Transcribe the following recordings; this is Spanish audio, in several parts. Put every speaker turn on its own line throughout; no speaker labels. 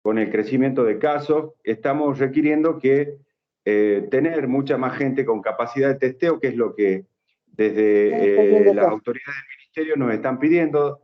con el crecimiento de casos, estamos requiriendo que tener mucha más gente con capacidad de testeo, que es lo que desde las autoridades del Ministerio nos están pidiendo,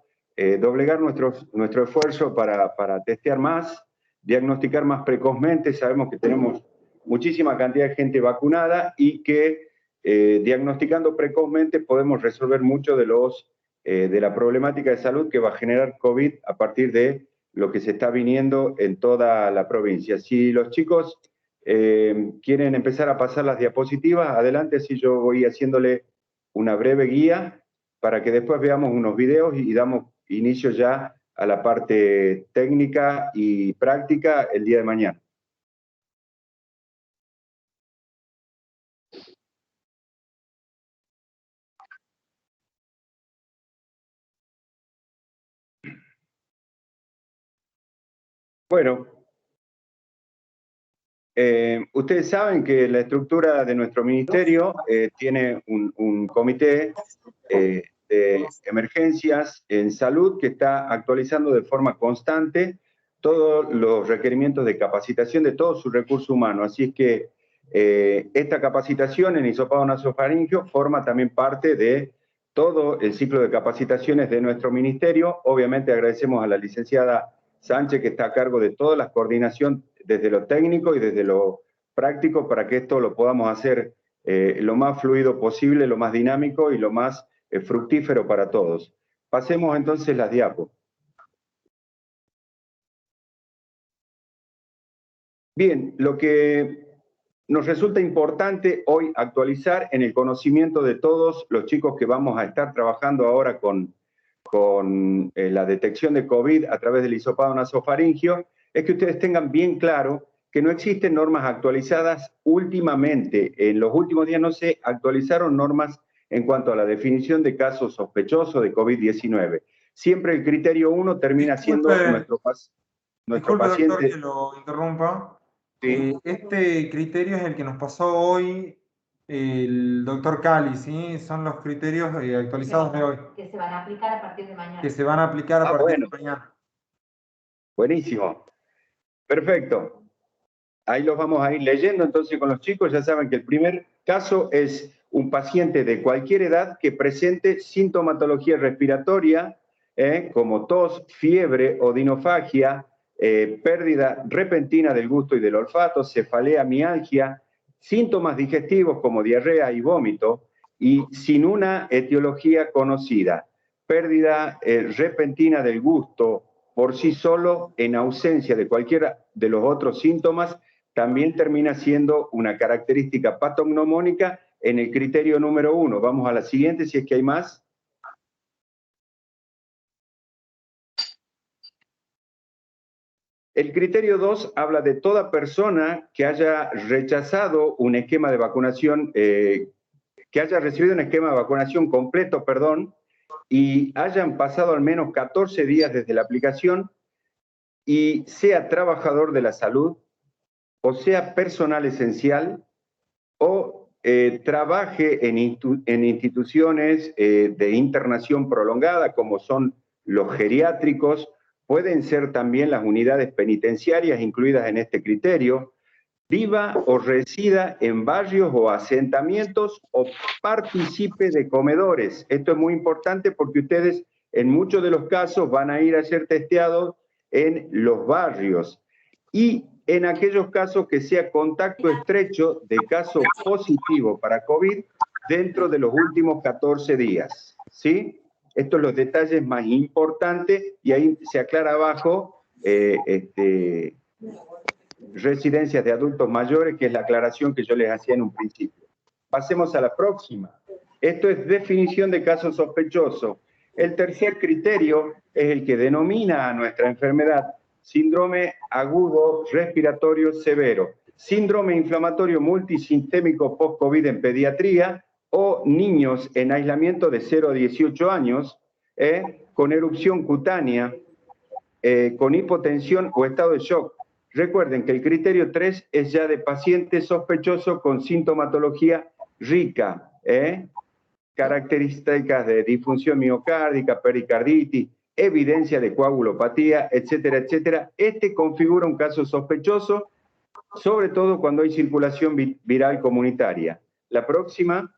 doblegar nuestro esfuerzo para testear más, diagnosticar más precozmente. Sabemos que tenemos muchísima cantidad de gente vacunada y que diagnosticando precozmente podemos resolver mucho de la problemática de salud que va a generar COVID a partir de lo que se está viniendo en toda la provincia. Si los chicos quieren empezar a pasar las diapositivas, adelante, así yo voy haciéndole una breve guía para que después veamos unos videos y damos inicio ya a la parte técnica y práctica el día de mañana. Bueno, ustedes saben que la estructura de nuestro ministerio tiene un comité de emergencias en salud que está actualizando de forma constante todos los requerimientos de capacitación de todo su recurso humano. Así es que esta capacitación en hisopado nasofaringeo forma también parte de todo el ciclo de capacitaciones de nuestro ministerio. Obviamente agradecemos a la licenciada Sánchez, que está a cargo de toda la coordinación desde lo técnico y desde lo práctico para que esto lo podamos hacer lo más fluido posible, lo más dinámico y lo más fructífero para todos. Pasemos entonces las diapos. Bien, lo que nos resulta importante hoy actualizar en el conocimiento de todos los chicos que vamos a estar trabajando ahora con la detección de COVID a través del hisopado nasofaringeo, es que ustedes tengan bien claro que no existen normas actualizadas últimamente. En los últimos días no se actualizaron normas en cuanto a la definición de casos sospechosos de COVID-19. Siempre el criterio 1 termina siendo nuestro paciente.
Doctor, que lo interrumpa.
Sí.
Este criterio es el que nos pasó hoy el doctor Cali, ¿sí? Son los criterios actualizados de hoy.
Que se van a aplicar a partir de mañana.
Que se van a aplicar a partir de mañana.
Buenísimo. Perfecto. Ahí los vamos a ir leyendo entonces con los chicos. Ya saben que el primer caso es un paciente de cualquier edad que presente sintomatología respiratoria, como tos, fiebre, odinofagia, pérdida repentina del gusto y del olfato, cefalea, mialgia, síntomas digestivos como diarrea y vómito, y sin una etiología conocida, pérdida repentina del gusto por sí solo en ausencia de cualquiera de los otros síntomas, también termina siendo una característica patognomónica en el criterio número 1. Vamos a la siguiente, si es que hay más. El criterio 2 habla de toda persona que haya rechazado un esquema de vacunación, que haya recibido un esquema de vacunación completo, y hayan pasado al menos 14 días desde la aplicación y sea trabajador de la salud, o sea personal esencial, o trabaje en instituciones de internación prolongada, como son los geriátricos, pueden ser también las unidades penitenciarias incluidas en este criterio, viva o resida en barrios o asentamientos o participe de comedores. Esto es muy importante porque ustedes en muchos de los casos van a ir a ser testeados en los barrios y en aquellos casos que sea contacto estrecho de caso positivo para COVID dentro de los últimos 14 días, ¿sí? Estos son los detalles más importantes y ahí se aclara abajo residencias de adultos mayores, que es la aclaración que yo les hacía en un principio. Pasemos a la próxima. Esto es definición de caso sospechoso. El tercer criterio es el que denomina a nuestra enfermedad síndrome agudo respiratorio severo, síndrome inflamatorio multisistémico post-COVID en pediatría o niños en aislamiento de 0 a 18 años, con erupción cutánea, con hipotensión o estado de shock. Recuerden que el criterio 3 es ya de paciente sospechoso con sintomatología rica, características de disfunción miocárdica, pericarditis, evidencia de coagulopatía, etcétera, etcétera. Este configura un caso sospechoso, sobre todo cuando hay circulación viral comunitaria. La próxima.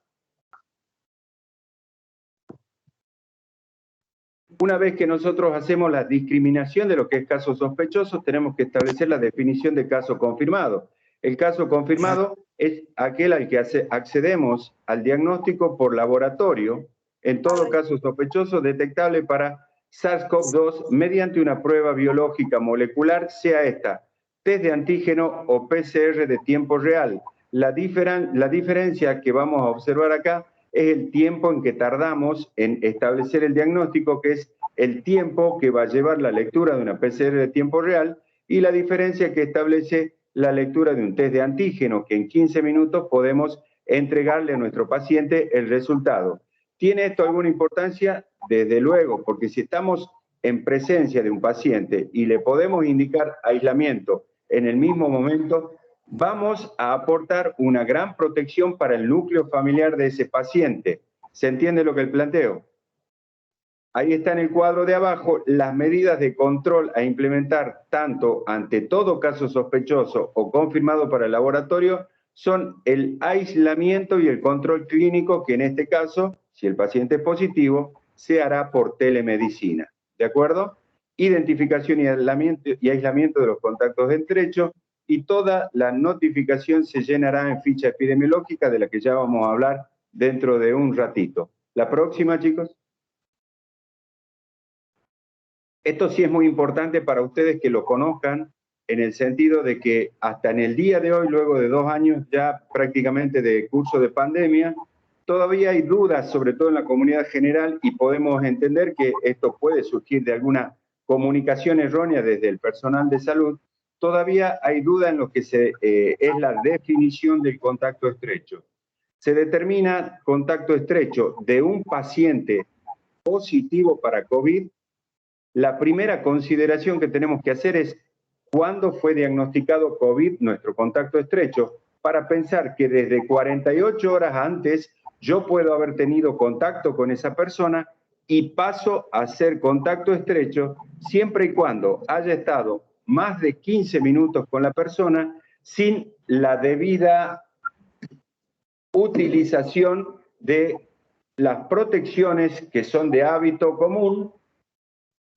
Una vez que nosotros hacemos la discriminación de lo que es caso sospechoso, tenemos que establecer la definición de caso confirmado. El caso confirmado es aquel al que accedemos al diagnóstico por laboratorio, en todo caso sospechoso detectable para SARS-CoV-2 mediante una prueba biológica molecular, sea esta test de antígeno o PCR de tiempo real. La diferencia que vamos a observar acá es el tiempo en que tardamos en establecer el diagnóstico, que es el tiempo que va a llevar la lectura de una PCR de tiempo real, y la diferencia que establece la lectura de un test de antígeno, que en 15 minutos podemos entregarle a nuestro paciente el resultado. ¿Tiene esto alguna importancia? Desde luego, porque si estamos en presencia de un paciente y le podemos indicar aislamiento en el mismo momento, vamos a aportar una gran protección para el núcleo familiar de ese paciente. ¿Se entiende lo que planteo? Ahí está en el cuadro de abajo las medidas de control a implementar tanto ante todo caso sospechoso o confirmado para el laboratorio son el aislamiento y el control clínico, que en este caso, si el paciente es positivo, se hará por telemedicina. ¿De acuerdo? Identificación y aislamiento de los contactos estrechos, y toda la notificación se llenará en ficha epidemiológica, de la que ya vamos a hablar dentro de un ratito. La próxima, chicos. Esto sí es muy importante para ustedes que lo conozcan, en el sentido de que hasta en el día de hoy, luego de 2 años ya prácticamente de curso de pandemia, todavía hay dudas, sobre todo en la comunidad general, y podemos entender que esto puede surgir de alguna comunicación errónea desde el personal de salud. Todavía hay duda en lo que es la definición del contacto estrecho. Se determina contacto estrecho de un paciente positivo para COVID. La primera consideración que tenemos que hacer es cuándo fue diagnosticado COVID, nuestro contacto estrecho, para pensar que desde 48 horas antes yo puedo haber tenido contacto con esa persona y paso a hacer contacto estrecho siempre y cuando haya estado más de 15 minutos con la persona sin la debida utilización de las protecciones que son de hábito común,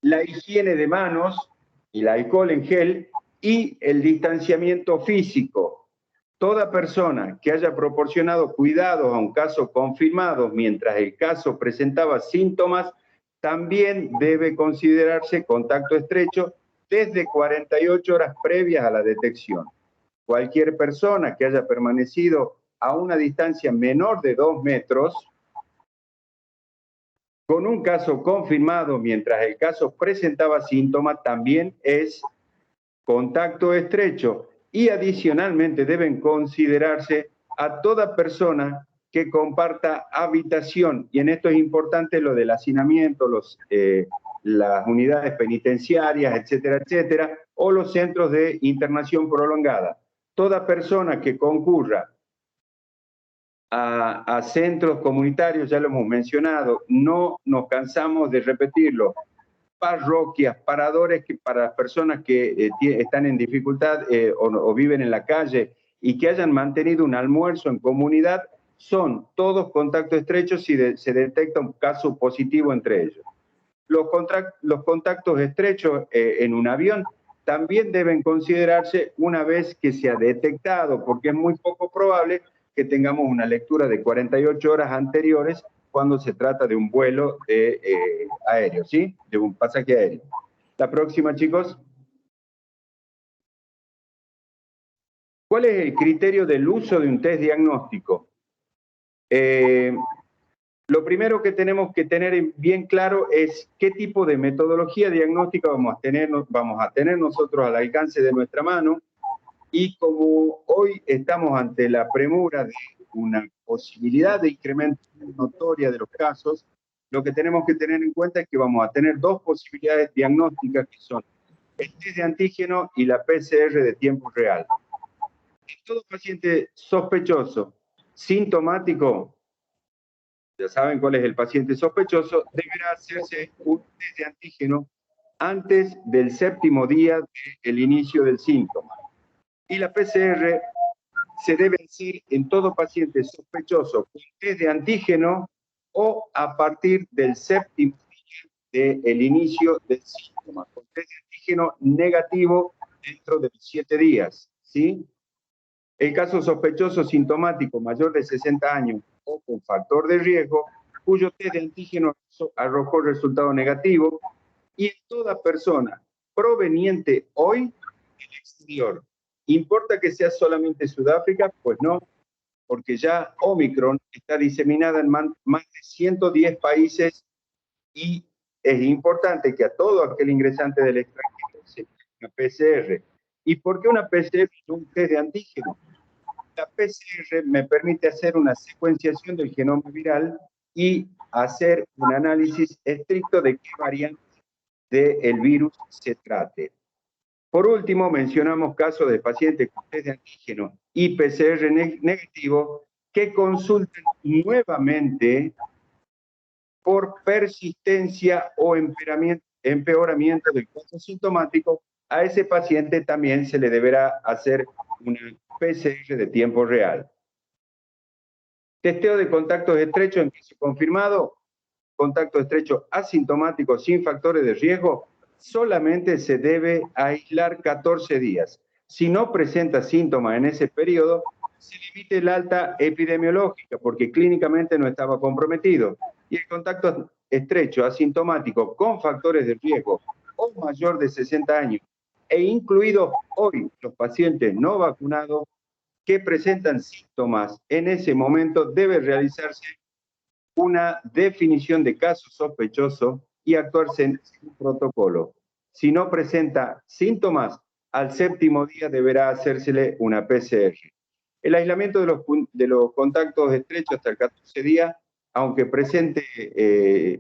la higiene de manos y el alcohol en gel y el distanciamiento físico. Toda persona que haya proporcionado cuidados a un caso confirmado mientras el caso presentaba síntomas también debe considerarse contacto estrecho desde 48 horas previas a la detección. Cualquier persona que haya permanecido a una distancia menor de 2 metros con un caso confirmado mientras el caso presentaba síntomas también es contacto estrecho, y adicionalmente deben considerarse a toda persona que comparta habitación, y en esto es importante lo del hacinamiento, las unidades penitenciarias, etcétera, etcétera, o los centros de internación prolongada. Toda persona que concurra a centros comunitarios, ya lo hemos mencionado, no nos cansamos de repetirlo, parroquias, paradores para personas que están en dificultad o viven en la calle y que hayan mantenido un almuerzo en comunidad, son todos contactos estrechos si se detecta un caso positivo entre ellos. Los contactos estrechos en un avión también deben considerarse una vez que se ha detectado, porque es muy poco probable que tengamos una lectura de 48 horas anteriores cuando se trata de un vuelo aéreo, ¿sí? De un pasaje aéreo. La próxima, chicos. ¿Cuál es el criterio del uso de un test diagnóstico? Lo primero que tenemos que tener bien claro es qué tipo de metodología diagnóstica vamos a tener nosotros al alcance de nuestra mano, y como hoy estamos ante la premura de una posibilidad de incremento notoria de los casos, lo que tenemos que tener en cuenta es que vamos a tener 2 posibilidades diagnósticas, que son el test de antígeno y la PCR de tiempo real. En todo paciente sospechoso, sintomático, ya saben cuál es el paciente sospechoso, deberá hacerse un test de antígeno antes del 7º día del inicio del síntoma. Y la PCR se debe hacer en todo paciente sospechoso con test de antígeno o a partir del 7º día del inicio del síntoma, con test de antígeno negativo dentro de los 7 días, ¿sí? El caso sospechoso sintomático mayor de 60 años o con factor de riesgo, cuyo test de antígeno arrojó resultado negativo, y en toda persona proveniente hoy del exterior. ¿Importa que sea solamente Sudáfrica? Pues no, porque ya Omicron está diseminada en más de 110 países y es importante que a todo aquel ingresante del extranjero se haga una PCR. ¿Y por qué una PCR y un test de antígeno? La PCR me permite hacer una secuenciación del genoma viral y hacer un análisis estricto de qué variante del virus se trate. Por último, mencionamos casos de pacientes con test de antígeno y PCR negativo que consultan nuevamente por persistencia o empeoramiento del cuadro sintomático. A ese paciente también se le deberá hacer una PCR de tiempo real. Testeo de contactos estrechos en caso confirmado, contacto estrecho asintomático sin factores de riesgo, solamente se debe aislar 14 días. Si no presenta síntomas en ese periodo, se limite el alta epidemiológica porque clínicamente no estaba comprometido. Y el contacto estrecho asintomático con factores de riesgo o mayor de 60 años, e incluidos hoy los pacientes no vacunados que presentan síntomas en ese momento, debe realizarse una definición de caso sospechoso y actuarse en un protocolo. Si no presenta síntomas, al 7º día deberá hacérsele una PCR. El aislamiento de los contactos estrechos hasta el 14 días, aunque presente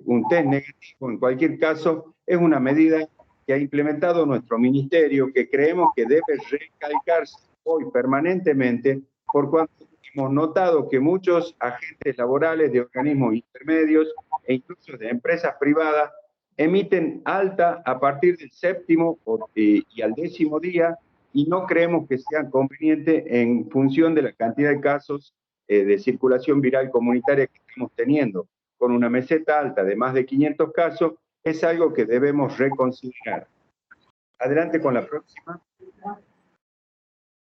un test negativo, en cualquier caso, es una medida que ha implementado nuestro ministerio, que creemos que debe recalcarse hoy permanentemente, por cuanto hemos notado que muchos agentes laborales de organismos intermedios e incluso de empresas privadas emiten alta a partir del 7º y al 10º día, y no creemos que sea conveniente en función de la cantidad de casos de circulación viral comunitaria que estamos teniendo. Con una meseta alta de más de 500 casos, es algo que debemos reconsiderar. Adelante con la próxima.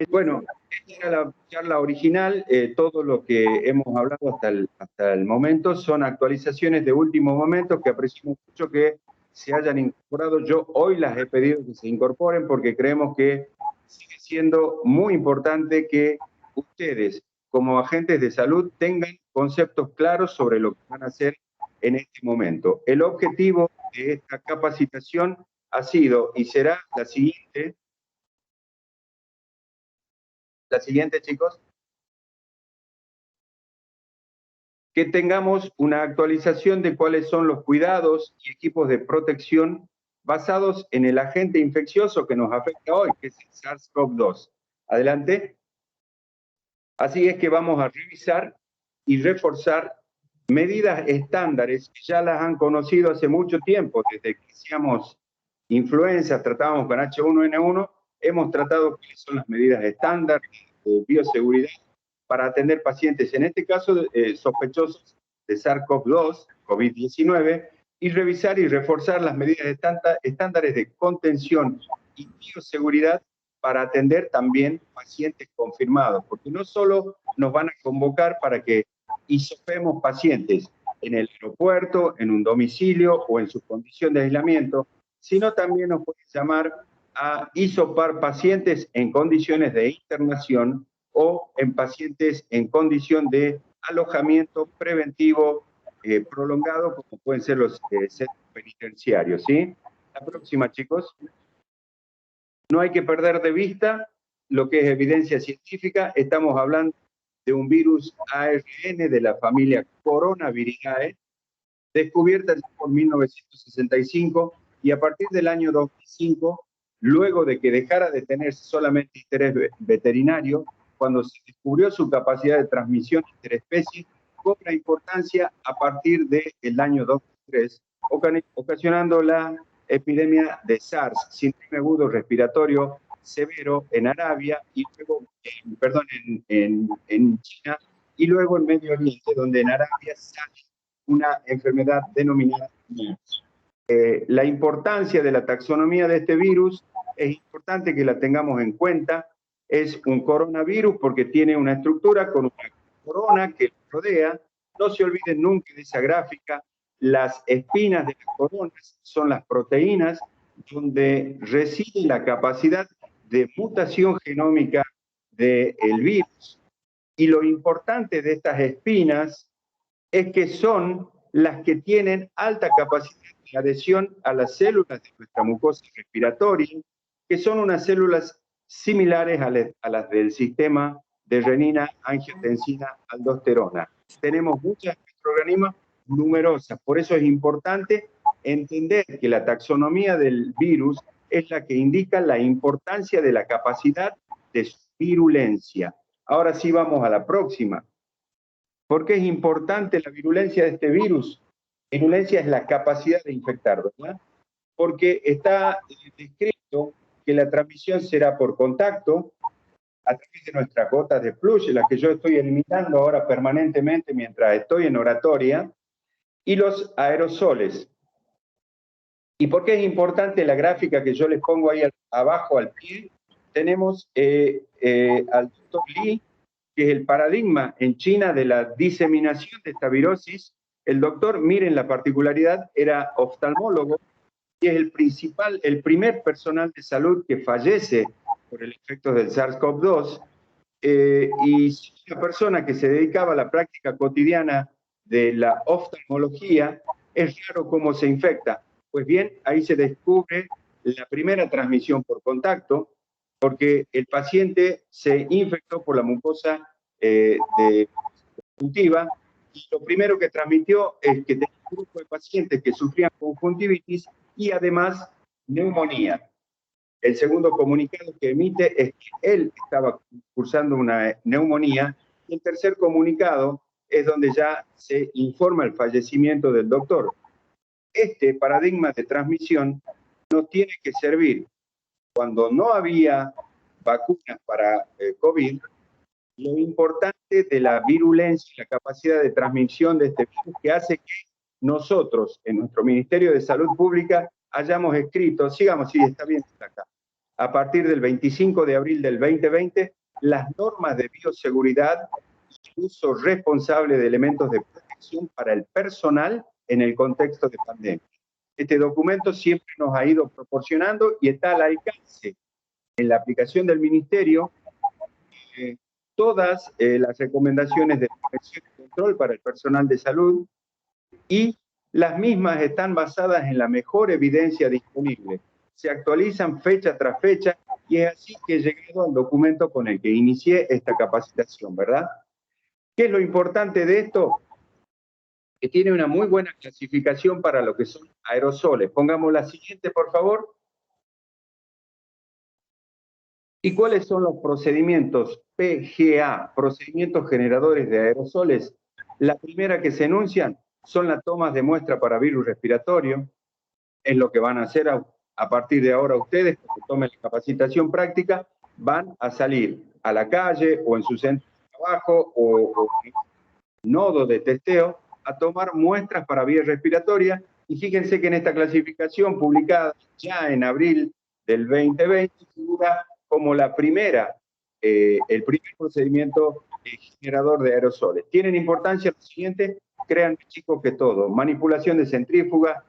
Bueno, esta era la charla original. Todo lo que hemos hablado hasta el momento son actualizaciones de último momento que apreciamos mucho que se hayan incorporado. Yo hoy las he pedido que se incorporen porque creemos que sigue siendo muy importante que ustedes, como agentes de salud, tengan conceptos claros sobre lo que van a hacer en este momento. El objetivo de esta capacitación ha sido y será la siguiente. La siguiente, chicos. Que tengamos una actualización de cuáles son los cuidados y equipos de protección basados en el agente infeccioso que nos afecta hoy, que es el SARS-CoV-2. Adelante. Así es que vamos a revisar y reforzar medidas estándares que ya las han conocido hace mucho tiempo, desde que hacíamos influenza, tratábamos con H1N1, hemos tratado cuáles son las medidas estándar de bioseguridad para atender pacientes, en este caso sospechosos de SARS-CoV-2, COVID-19, y revisar y reforzar las medidas estándares de contención y bioseguridad para atender también pacientes confirmados, porque no solo nos van a convocar para que hisopemos pacientes en el aeropuerto, en un domicilio o en su condición de aislamiento, sino también nos pueden llamar a hisopar pacientes en condiciones de internación o en pacientes en condición de alojamiento preventivo prolongado, como pueden ser los centros penitenciarios, ¿sí? La próxima, chicos. No hay que perder de vista lo que es evidencia científica. Estamos hablando de un virus ARN de la familia Coronaviridae, descubierta por 1965, y a partir del año 2005, luego de que dejara de tener solamente interés veterinario, cuando se descubrió su capacidad de transmisión interespecie, cobra importancia a partir del año 2003, ocasionando la epidemia de SARS, síndrome agudo respiratorio severo en Arabia y luego, en China y luego en Medio Oriente, donde en Arabia sale una enfermedad denominada MERS. La importancia de la taxonomía de este virus es importante que la tengamos en cuenta. Es un coronavirus porque tiene una estructura con una corona que lo rodea. No se olviden nunca de esa gráfica. Las espinas de las coronas son las proteínas donde reside la capacidad de mutación genómica del virus. Y lo importante de estas espinas es que son las que tienen alta capacidad de adhesión a las células de nuestra mucosa respiratoria, que son unas células similares a las del sistema de renina, angiotensina, aldosterona. Tenemos muchas microorganismos numerosas, por eso es importante entender que la taxonomía del virus es la que indica la importancia de la capacidad de su virulencia. Ahora sí vamos a la próxima. ¿Por qué es importante la virulencia de este virus? Virulencia es la capacidad de infectar, ¿verdad? Porque está descrito que la transmisión será por contacto, a través de nuestras gotas de flujo, las que yo estoy eliminando ahora permanentemente mientras estoy en oratoria, y los aerosoles. ¿Y por qué es importante la gráfica que yo les pongo ahí abajo al pie? Tenemos al doctor Li, que es el paradigma en China de la diseminación de esta virosis. El doctor, miren la particularidad, era oftalmólogo y es el primer personal de salud que fallece por el efecto del SARS-CoV-2, y una persona que se dedicaba a la práctica cotidiana de la oftalmología, es raro cómo se infecta. Pues bien, ahí se descubre la primera transmisión por contacto, porque el paciente se infectó por la mucosa conjuntiva, y lo primero que transmitió es que tenía un grupo de pacientes que sufrían conjuntivitis y además neumonía. El segundo comunicado que emite es que él estaba cursando una neumonía, y el tercer comunicado es donde ya se informa el fallecimiento del doctor. Este paradigma de transmisión nos tiene que servir cuando no había vacunas para COVID. Lo importante de la virulencia y la capacidad de transmisión de este virus, que hace que nosotros, en nuestro Ministerio de Salud Pública, hayamos escrito, sigamos, sí, está bien, está acá, a partir del 25 de abril del 2020, las normas de bioseguridad y uso responsable de elementos de protección para el personal en el contexto de pandemia. Este documento siempre nos ha ido proporcionando y está al alcance en la aplicación del Ministerio todas las recomendaciones de prevención y control para el personal de salud, y las mismas están basadas en la mejor evidencia disponible. Se actualizan fecha tras fecha y es así que he llegado al documento con el que inicié esta capacitación, ¿verdad? ¿Qué es lo importante de esto? Que tiene una muy buena clasificación para lo que son aerosoles. Pongamos la siguiente, por favor. ¿Y cuáles son los procedimientos PGA, procedimientos generadores de aerosoles? La primera que se enuncian son las tomas de muestra para virus respiratorio. Es lo que van a hacer a partir de ahora ustedes, que tomen la capacitación práctica, van a salir a la calle o en su centro de trabajo o nodo de testeo a tomar muestras para vía respiratoria. Y fíjense que en esta clasificación publicada ya en abril del 2020 figura como el primer procedimiento generador de aerosoles. Tienen importancia lo siguiente, créanme chicos que todo: manipulación de centrífuga,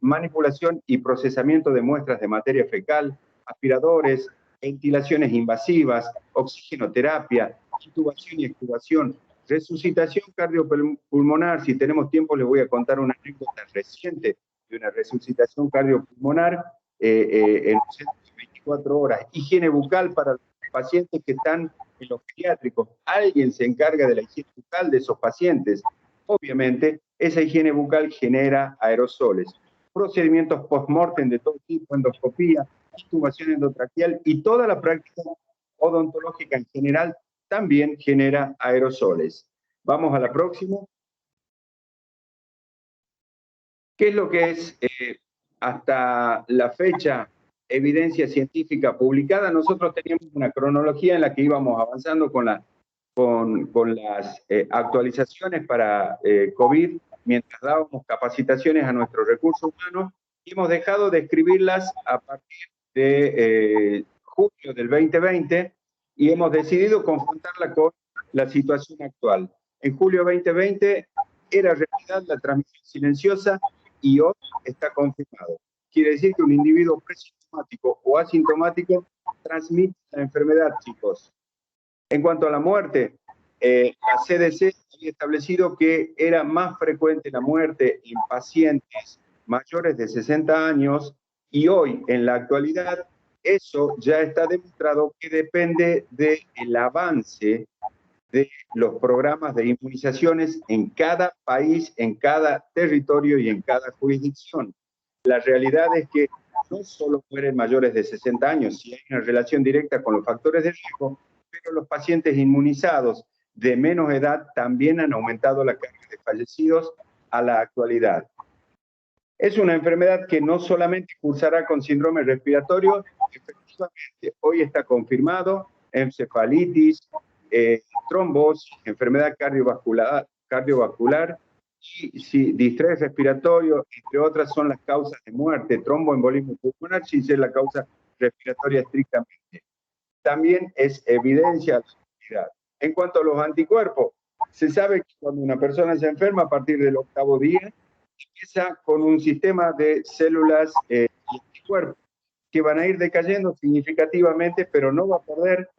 manipulación y procesamiento de muestras de materia fecal, aspiradores, ventilaciones invasivas, oxigenoterapia, intubación y extubación, resucitación cardiopulmonar. Si tenemos tiempo les voy a contar una anécdota reciente de una resucitación cardiopulmonar en 24 horas. Higiene bucal para los pacientes que están en los pediátricos. Alguien se encarga de la higiene bucal de esos pacientes. Obviamente, esa higiene bucal genera aerosoles. Procedimientos post-mortem de todo tipo, endoscopía, intubación endotraqueal y toda la práctica odontológica en general también genera aerosoles. Vamos a la próxima. ¿Qué es lo que es hasta la fecha evidencia científica publicada? Nosotros teníamos una cronología en la que íbamos avanzando con las actualizaciones para COVID, mientras dábamos capacitaciones a nuestros recursos humanos, y hemos dejado de escribirlas a partir de julio del 2020, y hemos decidido confrontarla con la situación actual. En julio 2020 era realidad la transmisión silenciosa, y hoy está confirmado. Quiere decir que un individuo presintomático o asintomático transmite la enfermedad, chicos. En cuanto a la muerte, la CDC había establecido que era más frecuente la muerte en pacientes mayores de 60 años, y hoy, en la actualidad, eso ya está demostrado que depende del avance de los programas de inmunizaciones en cada país, en cada territorio y en cada jurisdicción. La realidad es que no solo mueren mayores de 60 años, sí hay una relación directa con los factores de riesgo, pero los pacientes inmunizados de menos edad también han aumentado la carga de fallecidos a la actualidad. Es una enfermedad que no solamente cursará con síndrome respiratorio, efectivamente hoy está confirmado, encefalitis, trombosis, enfermedad cardiovascular y distrés respiratorio, entre otras, son las causas de muerte, tromboembolismo pulmonar, sin ser la causa respiratoria estrictamente. También es evidencia la actividad. En cuanto a los anticuerpos, se sabe que cuando una persona se enferma a partir del 8º día, empieza con un sistema de células y anticuerpos que van a ir decayendo significativamente, pero no va a perder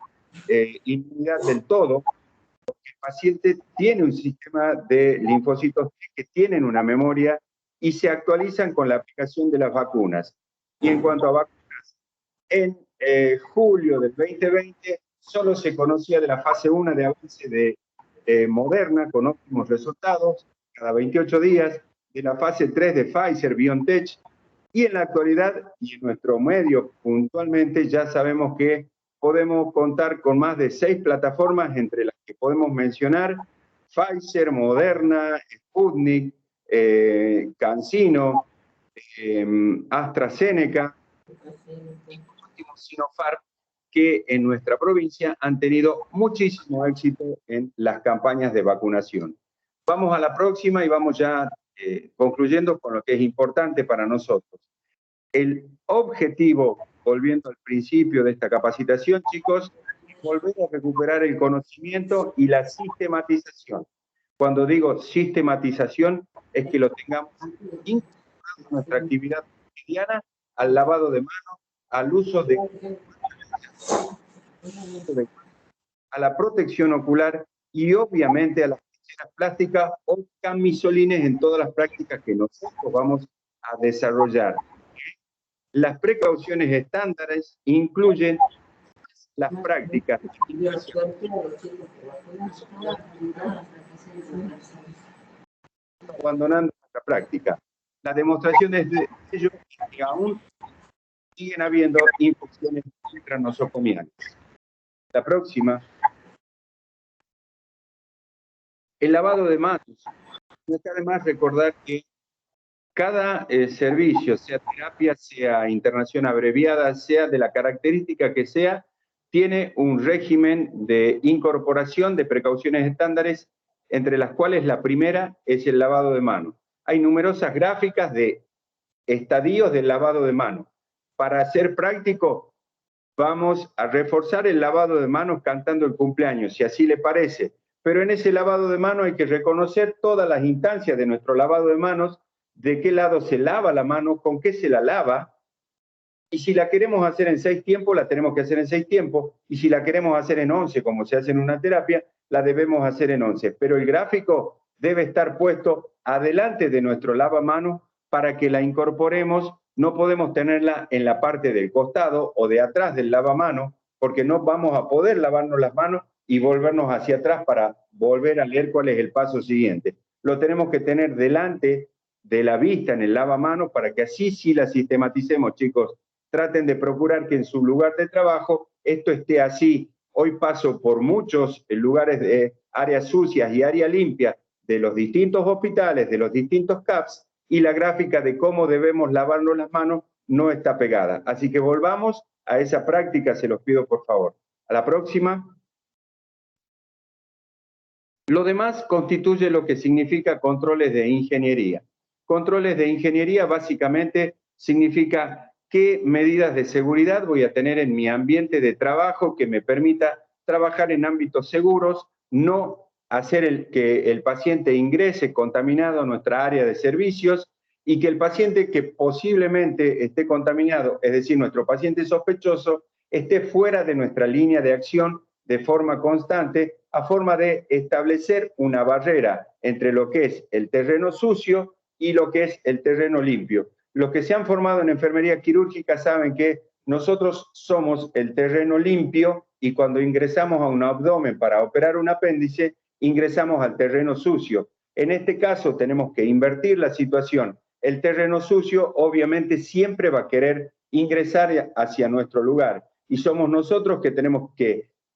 inmunidad del todo, porque el paciente tiene un sistema de linfocitos que tienen una memoria y se actualizan con la aplicación de las vacunas. Y en cuanto a vacunas, en julio del 2020 solo se conocía de la fase 1 de avance de Moderna, con óptimos resultados, cada 28 días, de la fase 3 de Pfizer, BioNTech, y en la actualidad, y en nuestro medio puntualmente, ya sabemos que podemos contar con más de 6 plataformas, entre las que podemos mencionar Pfizer, Moderna, Sputnik, CanSino, AstraZeneca, y por último Sinopharm, que en nuestra provincia han tenido muchísimo éxito en las campañas de vacunación. Vamos a la próxima y vamos ya concluyendo con lo que es importante para nosotros. El objetivo, volviendo al principio de esta capacitación, chicos, es volver a recuperar el conocimiento y la sistematización. Cuando digo sistematización, es que lo tengamos incorporado en nuestra actividad cotidiana, al lavado de manos, al uso de a la protección ocular y obviamente a las tijeras plásticas o camisolines en todas las prácticas que nosotros vamos a desarrollar. Las precauciones estándares incluyen las prácticas abandonando nuestra práctica. Las demostraciones de ello es que aún siguen habiendo infecciones nosocomiales. La próxima. El lavado de manos. No está de más recordar que cada servicio, sea terapia, sea internación abreviada, sea de la característica que sea, tiene un régimen de incorporación de precauciones estándares, entre las cuales la primera es el lavado de manos. Hay numerosas gráficas de estadios del lavado de manos. Para ser práctico, vamos a reforzar el lavado de manos cantando el cumpleaños, si así le parece. Pero en ese lavado de manos hay que reconocer todas las instancias de nuestro lavado de manos, de qué lado se lava la mano, con qué se la lava, y si la queremos hacer en 6 tiempos, la tenemos que hacer en 6 tiempos, y si la queremos hacer en 11, como se hace en una terapia, la debemos hacer en 11. Pero el gráfico debe estar puesto adelante de nuestro lavamanos para que la incorporemos. No podemos tenerla en la parte del costado o de atrás del lavamanos, porque no vamos a poder lavarnos las manos y volvernos hacia atrás para volver a leer cuál es el paso siguiente. Lo tenemos que tener delante de la vista en el lavamanos para que así sí la sistematicemos, chicos. Traten de procurar que en su lugar de trabajo esto esté así, Hoy paso por muchos lugares de áreas sucias y áreas limpias de los distintos hospitales, de los distintos CAPS, y la gráfica de cómo debemos lavarnos las manos no está pegada. Así que volvamos a esa práctica, se los pido por favor. A la próxima. Lo demás constituye lo que significa controles de ingeniería. Controles de ingeniería básicamente significa qué medidas de seguridad voy a tener en mi ambiente de trabajo que me permita trabajar en ámbitos seguros, no hacer que el paciente ingrese contaminado a nuestra área de servicios y que el paciente que posiblemente esté contaminado, es decir, nuestro paciente sospechoso, esté fuera de nuestra línea de acción de forma constante, a forma de establecer una barrera entre lo que es el terreno sucio y lo que es el terreno limpio. Los que se han formado en enfermería quirúrgica saben que nosotros somos el terreno limpio y cuando ingresamos a un abdomen para operar un apéndice, ingresamos al terreno sucio. En este caso tenemos que invertir la situación. El terreno sucio obviamente siempre va a querer ingresar hacia nuestro lugar y somos nosotros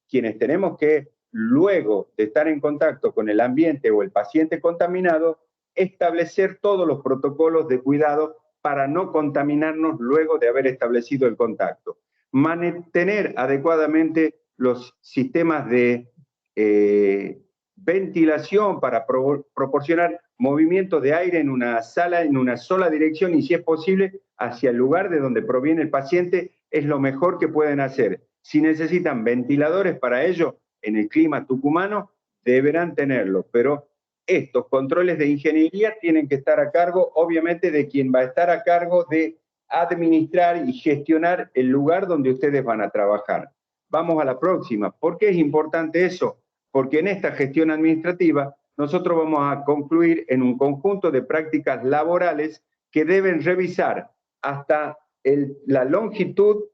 quienes tenemos que, luego de estar en contacto con el ambiente o el paciente contaminado, establecer todos los protocolos de cuidado para no contaminarnos luego de haber establecido el contacto. Mantener adecuadamente los sistemas de ventilación para proporcionar movimientos de aire en una sala, en una sola dirección y si es posible hacia el lugar de donde proviene el paciente es lo mejor que pueden hacer. Si necesitan ventiladores para ello, en el clima tucumano, deberán tenerlo, pero estos controles de ingeniería tienen que estar a cargo, obviamente, de quien va a estar a cargo de administrar y gestionar el lugar donde ustedes van a trabajar. Vamos a la próxima. ¿Por qué es importante eso? Porque en esta gestión administrativa nosotros vamos a concluir en un conjunto de prácticas laborales que deben revisar hasta la longitud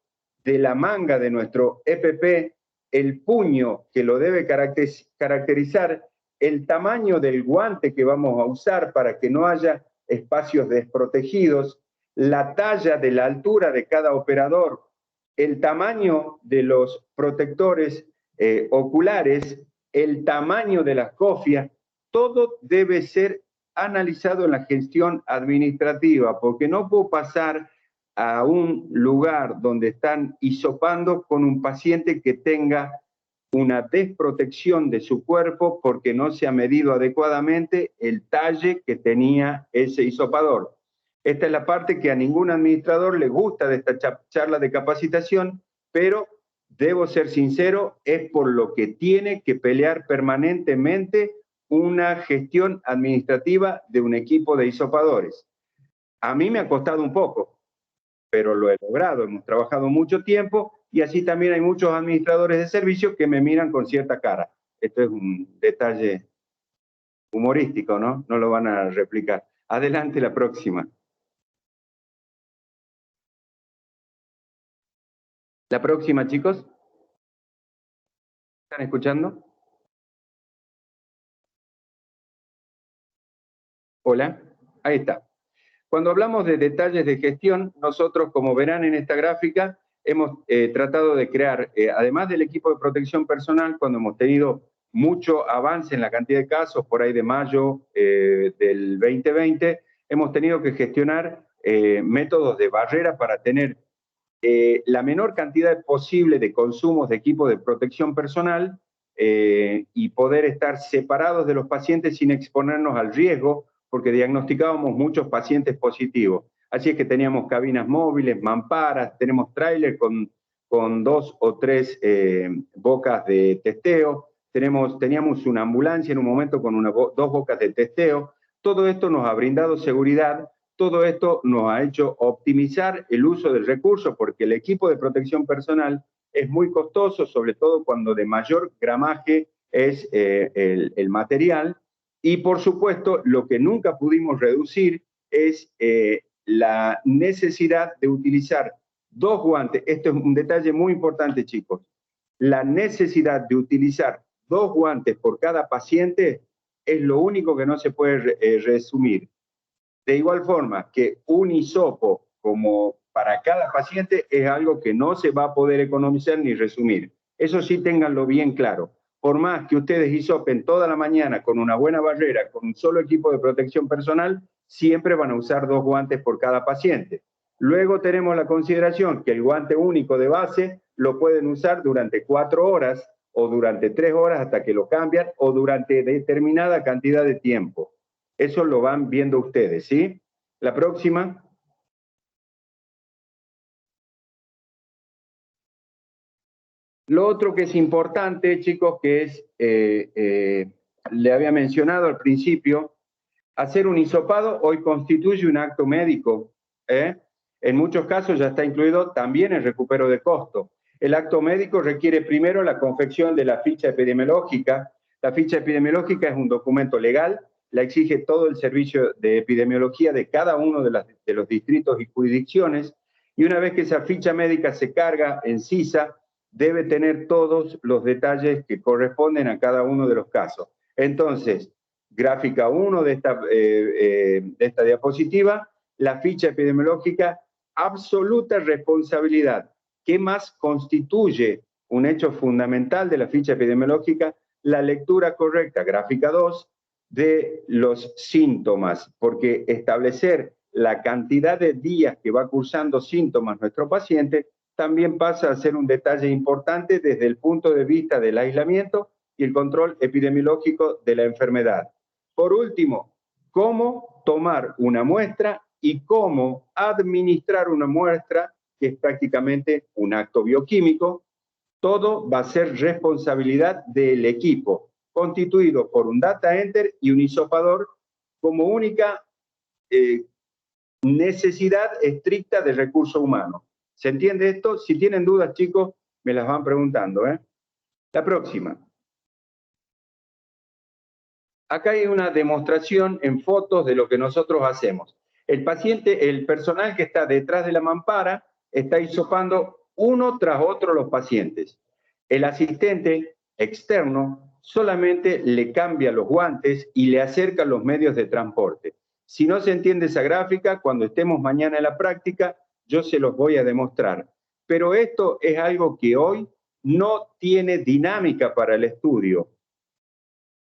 de la manga de nuestro EPP, el puño que lo debe caracterizar, el tamaño del guante que vamos a usar para que no haya espacios desprotegidos, la talla de la altura de cada operador, el tamaño de los protectores oculares, el tamaño de las cofias, todo debe ser analizado en la gestión administrativa, porque no puedo pasar a un lugar donde están hisopando con un paciente que tenga una desprotección de su cuerpo porque no se ha medido adecuadamente el talle que tenía ese hisopador. Esta es la parte que a ningún administrador le gusta de esta charla de capacitación, pero debo ser sincero, es por lo que tiene que pelear permanentemente una gestión administrativa de un equipo de hisopadores. A mí me ha costado un poco, pero lo he logrado, hemos trabajado mucho tiempo y así también hay muchos administradores de servicio que me miran con cierta cara. Esto es un detalle humorístico, ¿no? No lo van a replicar. Adelante, la próxima. La próxima, chicos. ¿Están escuchando? Hola, ahí está. Cuando hablamos de detalles de gestión, nosotros, como verán en esta gráfica, hemos tratado de crear, además del equipo de protección personal, cuando hemos tenido mucho avance en la cantidad de casos, por ahí de mayo del 2020, hemos tenido que gestionar métodos de barrera para tener la menor cantidad posible de consumos de equipo de protección personal y poder estar separados de los pacientes sin exponernos al riesgo, porque diagnosticábamos muchos pacientes positivos. Así es que teníamos cabinas móviles, mamparas, tenemos tráiler con 2 o 3 bocas de testeo, teníamos una ambulancia en un momento con 2 bocas de testeo. Todo esto nos ha brindado seguridad, todo esto nos ha hecho optimizar el uso del recurso, porque el equipo de protección personal es muy costoso, sobre todo cuando de mayor gramaje es el material. Y por supuesto, lo que nunca pudimos reducir es la necesidad de utilizar 2 guantes. Esto es un detalle muy importante, chicos. La necesidad de utilizar 2 guantes por cada paciente es lo único que no se puede resumir. De igual forma que un hisopo como para cada paciente es algo que no se va a poder economizar ni resumir. Eso sí, ténganlo bien claro. Por más que ustedes hisopen toda la mañana con una buena barrera, con un solo equipo de protección personal, siempre van a usar 2 guantes por cada paciente. Luego tenemos la consideración que el guante único de base lo pueden usar durante 4 horas o durante 3 horas hasta que lo cambian o durante determinada cantidad de tiempo. Eso lo van viendo ustedes, ¿sí? La próxima. Lo otro que es importante, chicos, que es, le había mencionado al principio, hacer un hisopado hoy constituye un acto médico. En muchos casos ya está incluido también el recupero de costo. El acto médico requiere primero la confección de la ficha epidemiológica. La ficha epidemiológica es un documento legal, la exige todo el servicio de epidemiología de cada uno de los distritos y jurisdicciones, y una vez que esa ficha médica se carga en CISA, debe tener todos los detalles que corresponden a cada uno de los casos. Entonces, gráfica 1 de esta diapositiva, la ficha epidemiológica, absoluta responsabilidad. ¿Qué más constituye un hecho fundamental de la ficha epidemiológica? La lectura correcta, gráfica 2, de los síntomas, porque establecer la cantidad de días que va cursando síntomas nuestro paciente también pasa a ser un detalle importante desde el punto de vista del aislamiento y el control epidemiológico de la enfermedad. Por último, cómo tomar una muestra y cómo administrar una muestra, que es prácticamente un acto bioquímico. Todo va a ser responsabilidad del equipo, constituido por un data enter y un hisopador como única necesidad estricta de recurso humano. ¿Se entiende esto? Si tienen dudas, chicos, me las van preguntando. La próxima. Acá hay una demostración en fotos de lo que nosotros hacemos. El paciente, el personal que está detrás de la mampara, está hisopando uno tras otro los pacientes. El asistente externo solamente le cambia los guantes y le acerca los medios de transporte. Si no se entiende esa gráfica, cuando estemos mañana en la práctica, yo se los voy a demostrar. Pero esto es algo que hoy no tiene dinámica para el estudio.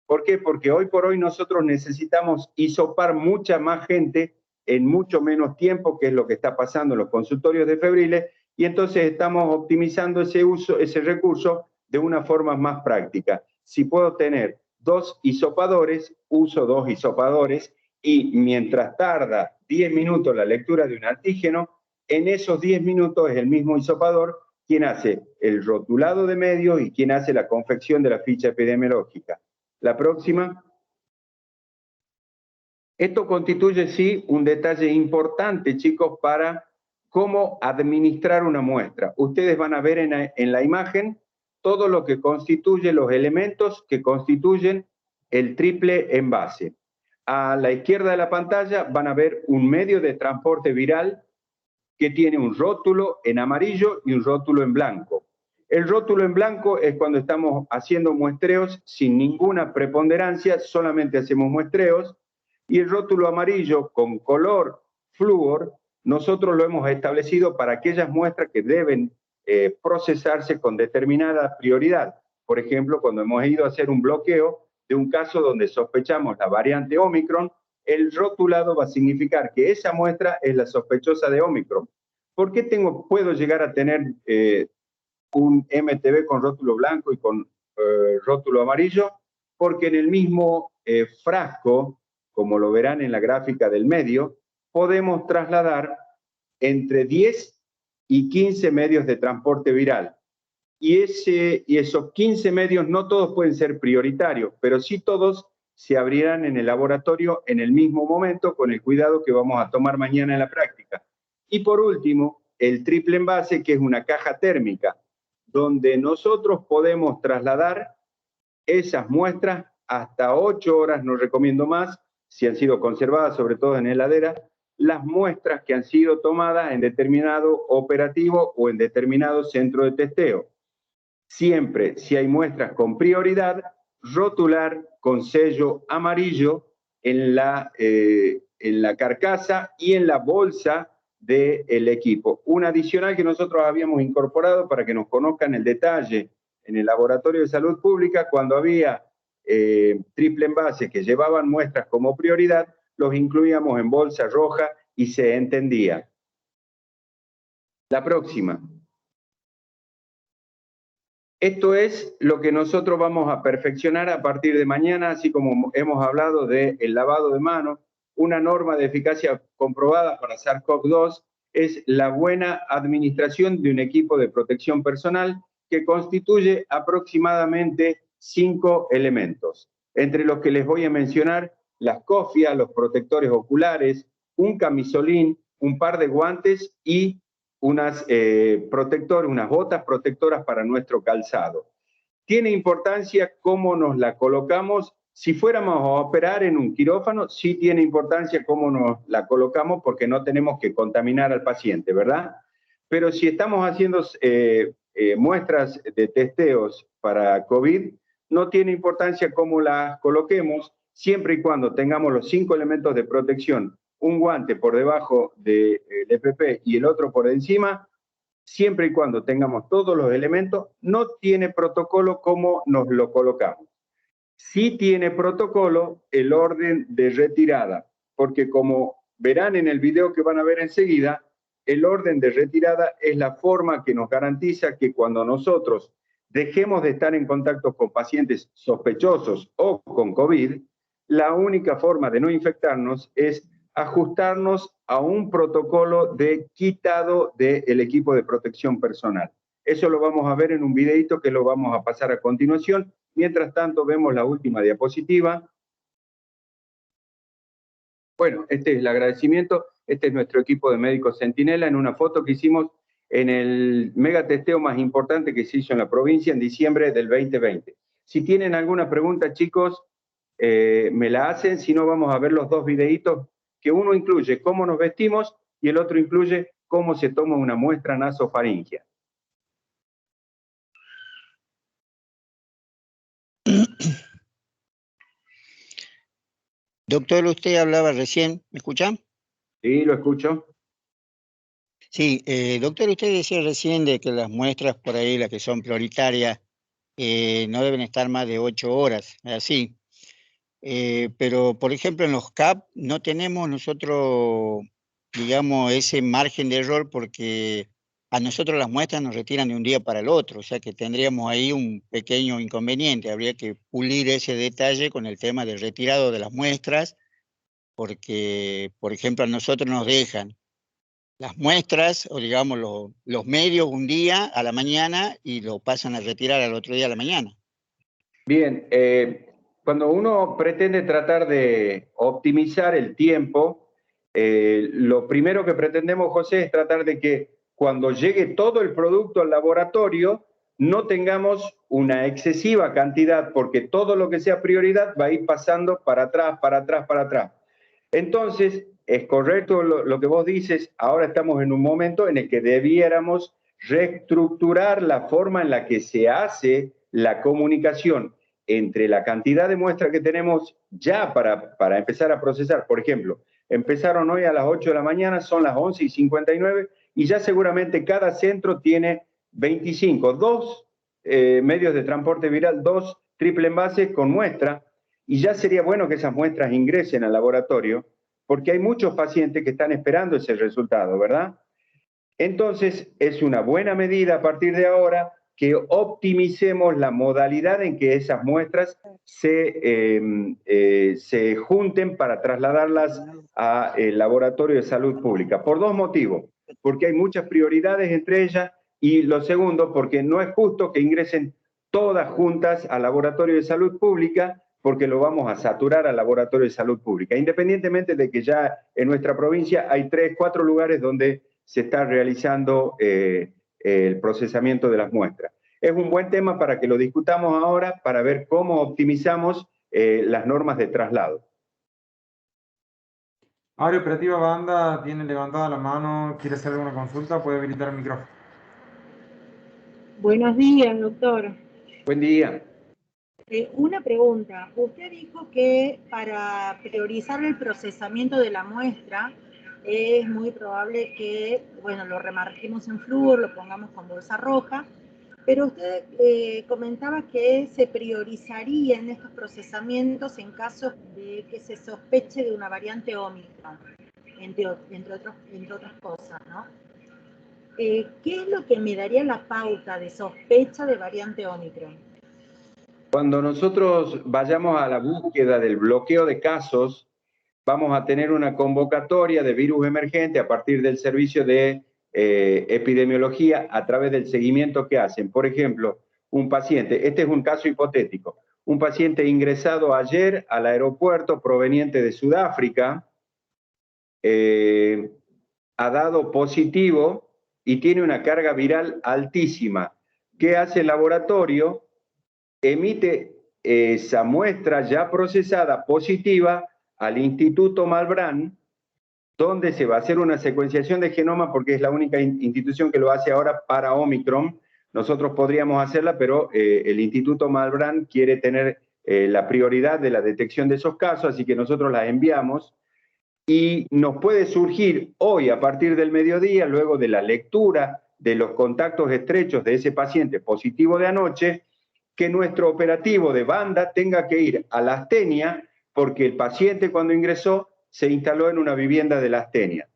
¿Por qué? Porque hoy por hoy nosotros necesitamos hisopar mucha más gente en mucho menos tiempo, que es lo que está pasando en los consultorios de febriles, y entonces estamos optimizando ese recurso de una forma más práctica. Si puedo tener 2 hisopadores, uso 2 hisopadores, y mientras tarda 10 minutos la lectura de un antígeno, en esos 10 minutos es el mismo hisopador quien hace el rotulado de medios y quien hace la confección de la ficha epidemiológica. La próxima. Esto constituye, sí, un detalle importante, chicos, para cómo administrar una muestra. Ustedes van a ver en la imagen todo lo que constituye los elementos que constituyen el triple envase. A la izquierda de la pantalla van a ver un medio de transporte viral que tiene un rótulo en amarillo y un rótulo en blanco. El rótulo en blanco es cuando estamos haciendo muestreos sin ninguna preponderancia, solamente hacemos muestreos, y el rótulo amarillo con color flúor, nosotros lo hemos establecido para aquellas muestras que deben procesarse con determinada prioridad. Por ejemplo, cuando hemos ido a hacer un bloqueo de un caso donde sospechamos la variante Omicron, el rotulado va a significar que esa muestra es la sospechosa de Omicron. ¿Por qué puedo llegar a tener un MTB con rótulo blanco y con rótulo amarillo? Porque en el mismo frasco, como lo verán en la gráfica del medio, podemos trasladar entre 10 y 15 medios de transporte viral. Y esos 15 medios no todos pueden ser prioritarios, pero sí todos se abrirán en el laboratorio en el mismo momento con el cuidado que vamos a tomar mañana en la práctica. Y por último, el triple envase, que es una caja térmica, donde nosotros podemos trasladar esas muestras hasta 8 horas, no recomiendo más, si han sido conservadas, sobre todo en heladera, las muestras que han sido tomadas en determinado operativo o en determinado centro de testeo. Siempre, si hay muestras con prioridad, rotular con sello amarillo en la carcasa y en la bolsa del equipo. Un adicional que nosotros habíamos incorporado para que nos conozcan el detalle en el Laboratorio de Salud Pública, cuando había triple envase que llevaban muestras como prioridad, los incluíamos en bolsa roja y se entendía. La próxima. Esto es lo que nosotros vamos a perfeccionar a partir de mañana, así como hemos hablado del lavado de manos. Una norma de eficacia comprobada para SARS-CoV-2 es la buena administración de un equipo de protección personal que constituye aproximadamente 5 elementos, entre los que les voy a mencionar las cofias, los protectores oculares, un camisolín, un par de guantes y unas botas protectoras para nuestro calzado. Tiene importancia cómo nos la colocamos. Si fuéramos a operar en un quirófano, sí tiene importancia cómo nos la colocamos porque no tenemos que contaminar al paciente, ¿verdad? Pero si estamos haciendo muestras de testeos para COVID, no tiene importancia cómo las coloquemos, siempre y cuando tengamos los 5 elementos de protección, un guante por debajo del EPP y el otro por encima, siempre y cuando tengamos todos los elementos, no tiene protocolo cómo nos lo colocamos. Sí tiene protocolo el orden de retirada, porque como verán en el video que van a ver enseguida, el orden de retirada es la forma que nos garantiza que cuando nosotros dejemos de estar en contacto con pacientes sospechosos o con COVID, la única forma de no infectarnos es ajustarnos a un protocolo de quitado del equipo de protección personal. Eso lo vamos a ver en un videito que lo vamos a pasar a continuación. Mientras tanto, vemos la última diapositiva. Bueno, este es el agradecimiento. Este es nuestro equipo de médicos Centinela en una foto que hicimos en el megatesteo más importante que se hizo en la provincia en diciembre del 2020. Si tienen alguna pregunta, chicos, me la hacen. Si no, vamos a ver los dos videitos, que uno incluye cómo nos vestimos y el otro incluye cómo se toma una muestra nasofaringea.
Doctor, usted hablaba recién, ¿me escucha?
Sí, lo escucho.
Sí, doctor, usted decía recién de que las muestras por ahí, las que son prioritarias, no deben estar más de 8 horas, así. Pero, por ejemplo, en los CAP no tenemos nosotros, digamos, ese margen de error porque a nosotros las muestras nos retiran de un día para el otro, o sea que tendríamos ahí un pequeño inconveniente. Habría que pulir ese detalle con el tema del retirado de las muestras, porque, por ejemplo, a nosotros nos dejan las muestras, o digamos los medios un día a la mañana y lo pasan a retirar al otro día a la mañana.
Bien, cuando uno pretende tratar de optimizar el tiempo, lo primero que pretendemos, José, es tratar de que cuando llegue todo el producto al laboratorio, no tengamos una excesiva cantidad, porque todo lo que sea prioridad va a ir pasando para atrás, para atrás, para atrás. Entonces, es correcto lo que vos dices, ahora estamos en un momento en el que debiéramos reestructurar la forma en la que se hace la comunicación entre la cantidad de muestras que tenemos ya para empezar a procesar. Por ejemplo, empezaron hoy a las 8 de la mañana, son las 11:59 y ya seguramente cada centro tiene 25, 2 medios de transporte viral, 2 triple envases con muestra, y ya sería bueno que esas muestras ingresen al laboratorio, porque hay muchos pacientes que están esperando ese resultado, ¿verdad? Entonces, es una buena medida a partir de ahora que optimicemos la modalidad en que esas muestras se junten para trasladarlas al laboratorio de salud pública, por dos motivos, porque hay muchas prioridades entre ellas, y lo segundo, porque no es justo que ingresen todas juntas al laboratorio de salud pública, porque lo vamos a saturar al laboratorio de salud pública, independientemente de que ya en nuestra provincia hay 3, 4 lugares donde se está realizando el procesamiento de las muestras. Es un buen tema para que lo discutamos ahora, para ver cómo optimizamos las normas de traslado.
Área operativa Banda tiene levantada la mano, quiere hacer alguna consulta, puede habilitar el micrófono.
Buenos días, doctor.
Buen día.
Una pregunta. Usted dijo que para priorizar el procesamiento de la muestra es muy probable que, bueno, lo remarquemos en flúor, lo pongamos con bolsa roja, Pero usted comentaba que se priorizarían estos procesamientos en casos de que se sospeche de una variante Omicron, entre otras cosas, ¿no? ¿Qué es lo que me daría la pauta de sospecha de variante Omicron?
Cuando nosotros vayamos a la búsqueda del bloqueo de casos, vamos a tener una convocatoria de virus emergente a partir del servicio de epidemiología a través del seguimiento que hacen. Por ejemplo, un paciente, este es un caso hipotético, un paciente ingresado ayer al aeropuerto proveniente de Sudáfrica, ha dado positivo y tiene una carga viral altísima. ¿Qué hace el laboratorio? Emite esa muestra ya procesada positiva al Instituto Malbrán, donde se va a hacer una secuenciación de genoma, porque es la única institución que lo hace ahora para Omicron. Nosotros podríamos hacerla, pero el Instituto Malbrán quiere tener la prioridad de la detección de esos casos, así que nosotros la enviamos y nos puede surgir hoy a partir del mediodía, luego de la lectura de los contactos estrechos de ese paciente positivo de anoche, que nuestro operativo de banda tenga que ir a la Astenia porque el paciente cuando ingresó se instaló en una vivienda de la Astenia.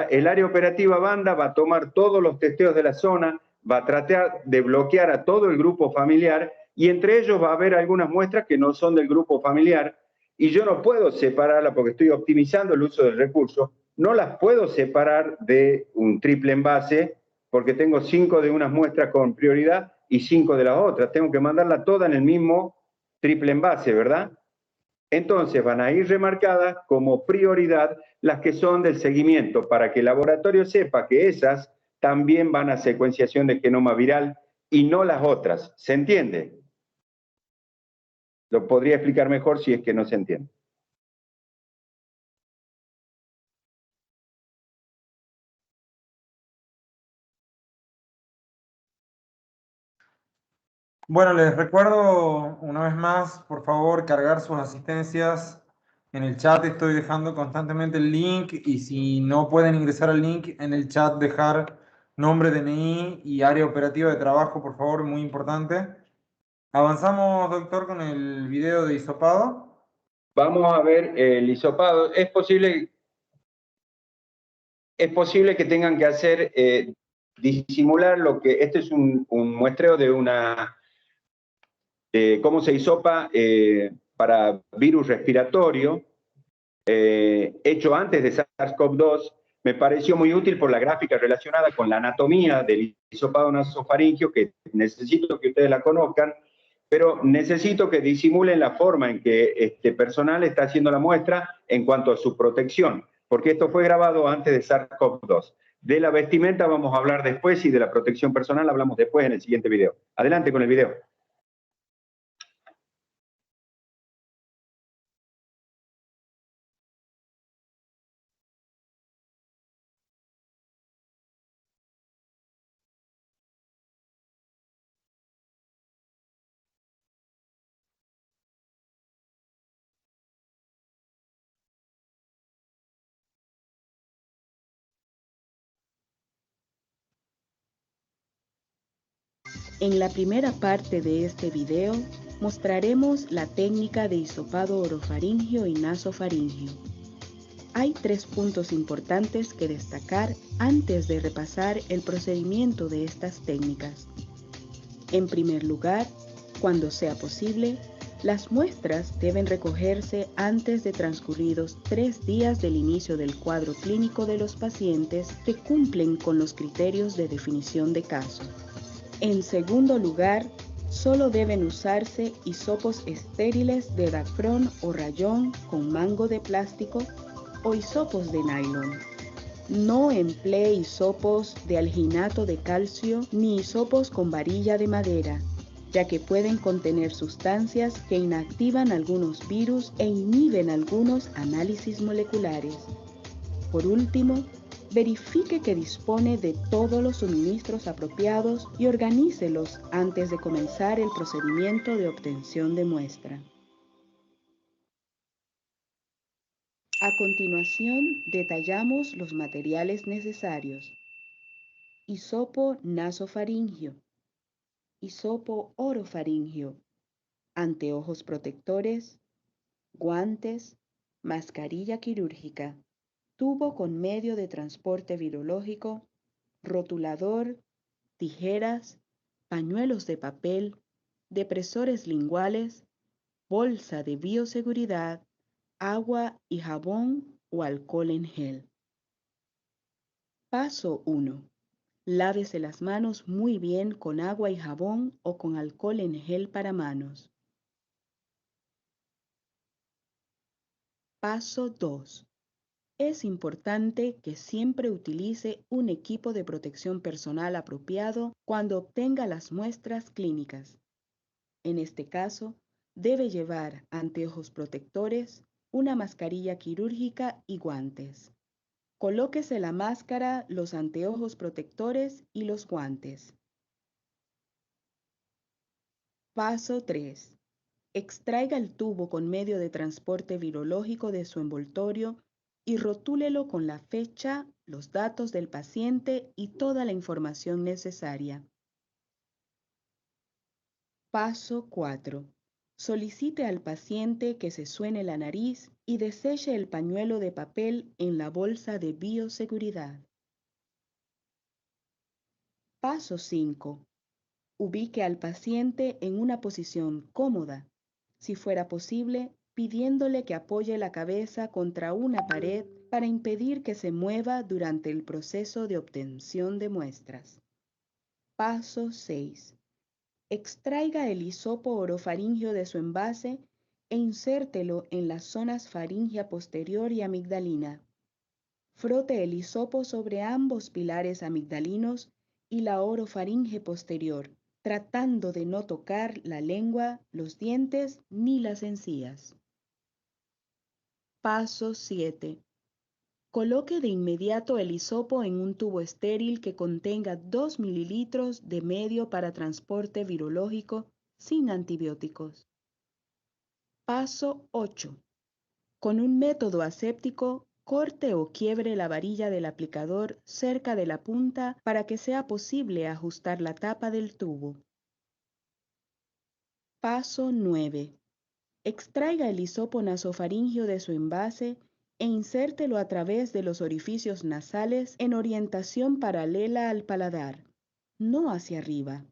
El área operativa banda va a tomar todos los testeos de la zona, va a tratar de bloquear a todo el grupo familiar y entre ellos va a haber algunas muestras que no son del grupo familiar y yo no puedo separarla porque estoy optimizando el uso del recurso, no las puedo separar de un triple envase porque tengo 5 de unas muestras con prioridad y 5 de las otras. Tengo que mandarla toda en el mismo triple envase, ¿verdad? Entonces van a ir remarcadas como prioridad las que son del seguimiento para que el laboratorio sepa que esas también van a secuenciación de genoma viral y no las otras. ¿Se entiende? Lo podría explicar mejor si es que no se entiende.
Bueno, les recuerdo una vez más, por favor, cargar sus asistencias en el chat. Estoy dejando constantemente el link y si no pueden ingresar al link en el chat, dejar nombre, DNI y área operativa de trabajo, por favor, muy importante. Avanzamos, doctor, con el video de hisopado.
Vamos a ver el hisopado. Es posible que tengan que hacer, disimular lo que, este es un muestreo de cómo se hisopa para virus respiratorio, hecho antes de SARS-CoV-2, me pareció muy útil por la gráfica relacionada con la anatomía del hisopado nasofaringio, que necesito que ustedes la conozcan, pero necesito que disimulen la forma en que este personal está haciendo la muestra en cuanto a su protección, porque esto fue grabado antes de SARS-CoV-2. De la vestimenta vamos a hablar después y de la protección personal hablamos después en el siguiente video. Adelante con el video.
En la primera parte de este video mostraremos la técnica de hisopado orofaringio y nasofaringio. Hay 3 puntos importantes que destacar antes de repasar el procedimiento de estas técnicas. En primer lugar, cuando sea posible, las muestras deben recogerse antes de transcurridos 3 días del inicio del cuadro clínico de los pacientes que cumplen con los criterios de definición de caso. En segundo lugar, solo deben usarse hisopos estériles de dacfrón o rayón con mango de plástico o hisopos de nylon. No emplee hisopos de alginato de calcio ni hisopos con varilla de madera, ya que pueden contener sustancias que inactivan algunos virus e inhiben algunos análisis moleculares. Por último, verifique que dispone de todos los suministros apropiados y organícelos antes de comenzar el procedimiento de obtención de muestra. A continuación, detallamos los materiales necesarios. Hisopo nasofaringio, hisopo orofaringio, anteojos protectores, guantes, mascarilla quirúrgica, tubo con medio de transporte virológico, rotulador, tijeras, pañuelos de papel, depresores linguales, bolsa de bioseguridad, agua y jabón o alcohol en gel. Paso 1. Lávese las manos muy bien con agua y jabón o con alcohol en gel para manos. Paso 2. Es importante que siempre utilice un equipo de protección personal apropiado cuando obtenga las muestras clínicas. En este caso, debe llevar anteojos protectores, una mascarilla quirúrgica y guantes. Colóquese la máscara, los anteojos protectores y los guantes. Paso 3. Extraiga el tubo con medio de transporte virológico de su envoltorio y rotúlelo con la fecha, los datos del paciente y toda la información necesaria. Paso 4. Solicite al paciente que se suene la nariz y deseche el pañuelo de papel en la bolsa de bioseguridad. Paso 5. Ubique al paciente en una posición cómoda, si fuera posible, pidiéndole que apoye la cabeza contra una pared para impedir que se mueva durante el proceso de obtención de muestras. Paso 6. Extraiga el hisopo orofaringio de su envase e insértelo en las zonas faringea posterior y amigdalina. Frote el hisopo sobre ambos pilares amigdalinos y la orofaringe posterior, tratando de no tocar la lengua, los dientes ni las encías. Paso 7. Coloque de inmediato el hisopo en un tubo estéril que contenga 2 mililitros de medio para transporte virológico sin antibióticos. Paso 8. Con un método aséptico, corte o quiebre la varilla del aplicador cerca de la punta para que sea posible ajustar la tapa del tubo. Paso 9. Extraiga el hisopo nasofaringio de su envase e insértelo a través de los orificios nasales en orientación paralela al paladar, no hacia arriba,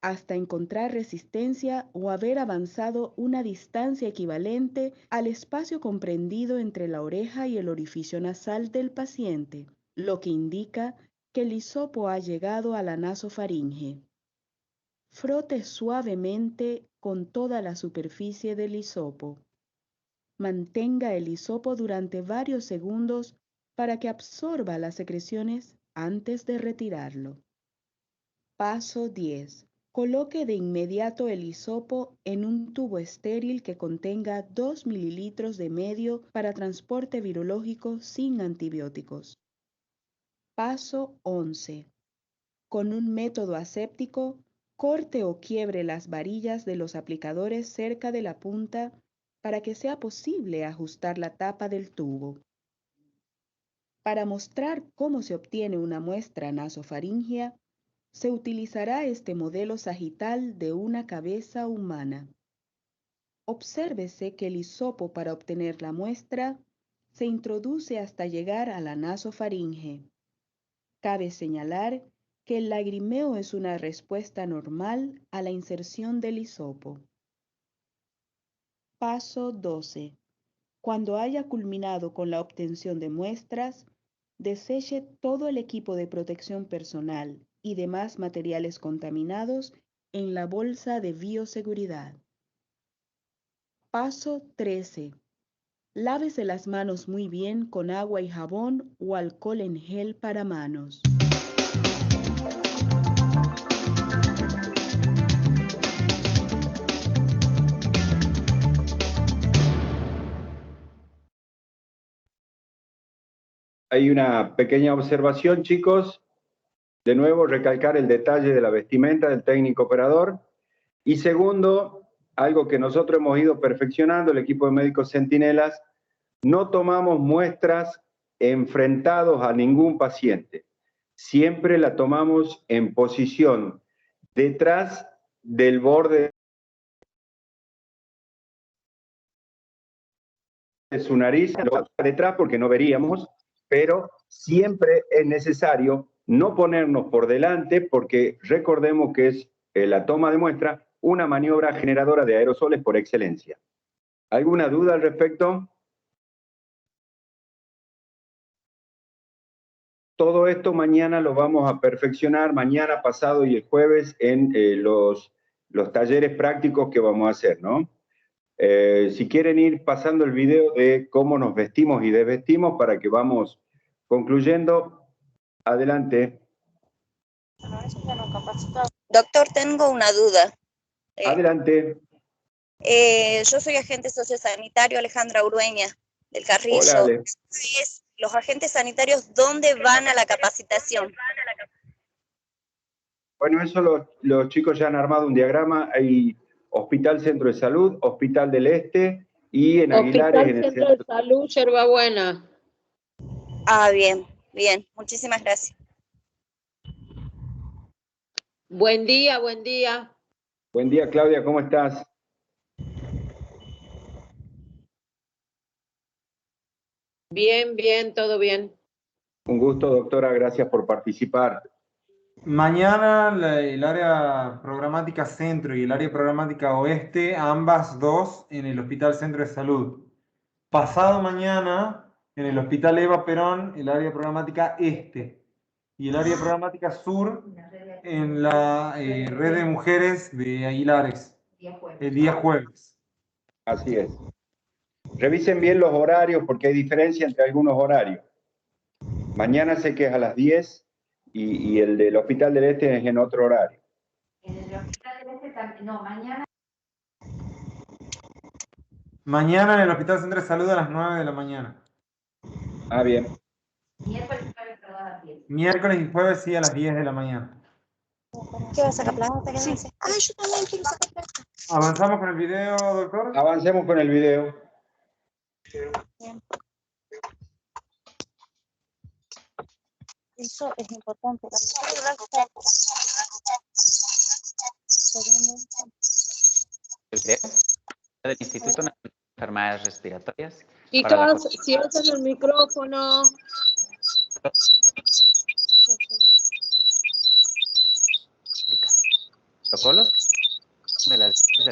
hasta encontrar resistencia o haber avanzado una distancia equivalente al espacio comprendido entre la oreja y el orificio nasal del paciente, lo que indica que el hisopo ha llegado a la nasofaringe. Frote suavemente con toda la superficie del hisopo. Mantenga el hisopo durante varios segundos para que absorba las secreciones antes de retirarlo. Paso 10. Coloque de inmediato el hisopo en un tubo estéril que contenga 2 mililitros de medio para transporte virológico sin antibióticos. Paso 11. Con un método aséptico, corte o quiebre las varillas de los aplicadores cerca de la punta para que sea posible ajustar la tapa del tubo. Para mostrar cómo se obtiene una muestra nasofaringea, se utilizará este modelo sagital de una cabeza humana. Obsérvese que el hisopo para obtener la muestra se introduce hasta llegar a la nasofaringe. Cabe señalar que el lagrimeo es una respuesta normal a la inserción del hisopo. Paso 12. Cuando haya culminado con la obtención de muestras, deseche todo el equipo de protección personal y demás materiales contaminados en la bolsa de bioseguridad. Paso 13. Lávese las manos muy bien con agua y jabón o alcohol en gel para manos.
Hay una pequeña observación, chicos. De nuevo, recalcar el detalle de la vestimenta del técnico operador. Y segundo, algo que nosotros hemos ido perfeccionando, el equipo de médicos centinelas, no tomamos muestras enfrentados a ningún paciente. Siempre la tomamos en posición detrás del borde de su nariz, detrás porque no veríamos, pero siempre es necesario no ponernos por delante porque recordemos que es la toma de muestra una maniobra generadora de aerosoles por excelencia. ¿Alguna duda al respecto? Todo esto mañana lo vamos a perfeccionar, mañana, pasado y el jueves en los talleres prácticos que vamos a hacer, ¿no? Si quieren ir pasando el video de cómo nos vestimos y desvestimos para que vamos concluyendo, adelante.
Doctor, tengo una duda.
Adelante.
Yo soy agente sociosanitario Alejandra Urueña, del Carrillo.
Hola, Ale.
Los agentes sanitarios, ¿dónde van a la capacitación?
Bueno, eso los chicos ya han armado un diagrama. Hay Hospital Centro de Salud, Hospital del Este y en Aguilares.
Hospital Centro de Salud, Yerbabuena.
Ah, bien, bien. Muchísimas gracias.
Buen día, buen día.
Buen día, Claudia, ¿cómo estás?
Bien, bien, todo bien.
Un gusto, doctora, gracias por participar.
Mañana el área programática centro y el área programática oeste, ambas dos en el Hospital Centro de Salud. Pasado mañana en el Hospital Eva Perón, el área programática este. Y el área programática sur en la red de mujeres de Aguilares, el día jueves.
Así es. Revisen bien los horarios porque hay diferencia entre algunos horarios. Mañana sé que es a las 10 y el del Hospital del Este es en otro horario.
En el Hospital del Este también, no, mañana.
Mañana en el Hospital Centro de Salud a las 9 de la mañana.
Ah, bien.
Miércoles y jueves, perdón, a las 10.
Miércoles y jueves sí a las 10 de la mañana.
¿Qué vas a sacar plata? Sí. Ah, yo también quiero sacar plata.
¿Avanzamos con el video, doctor?
Avancemos con el video.
Bien. Eso es importante.
Del Instituto Nacional de Enfermedades Respiratorias.
Chicas, cierren el micrófono.
Protocolos de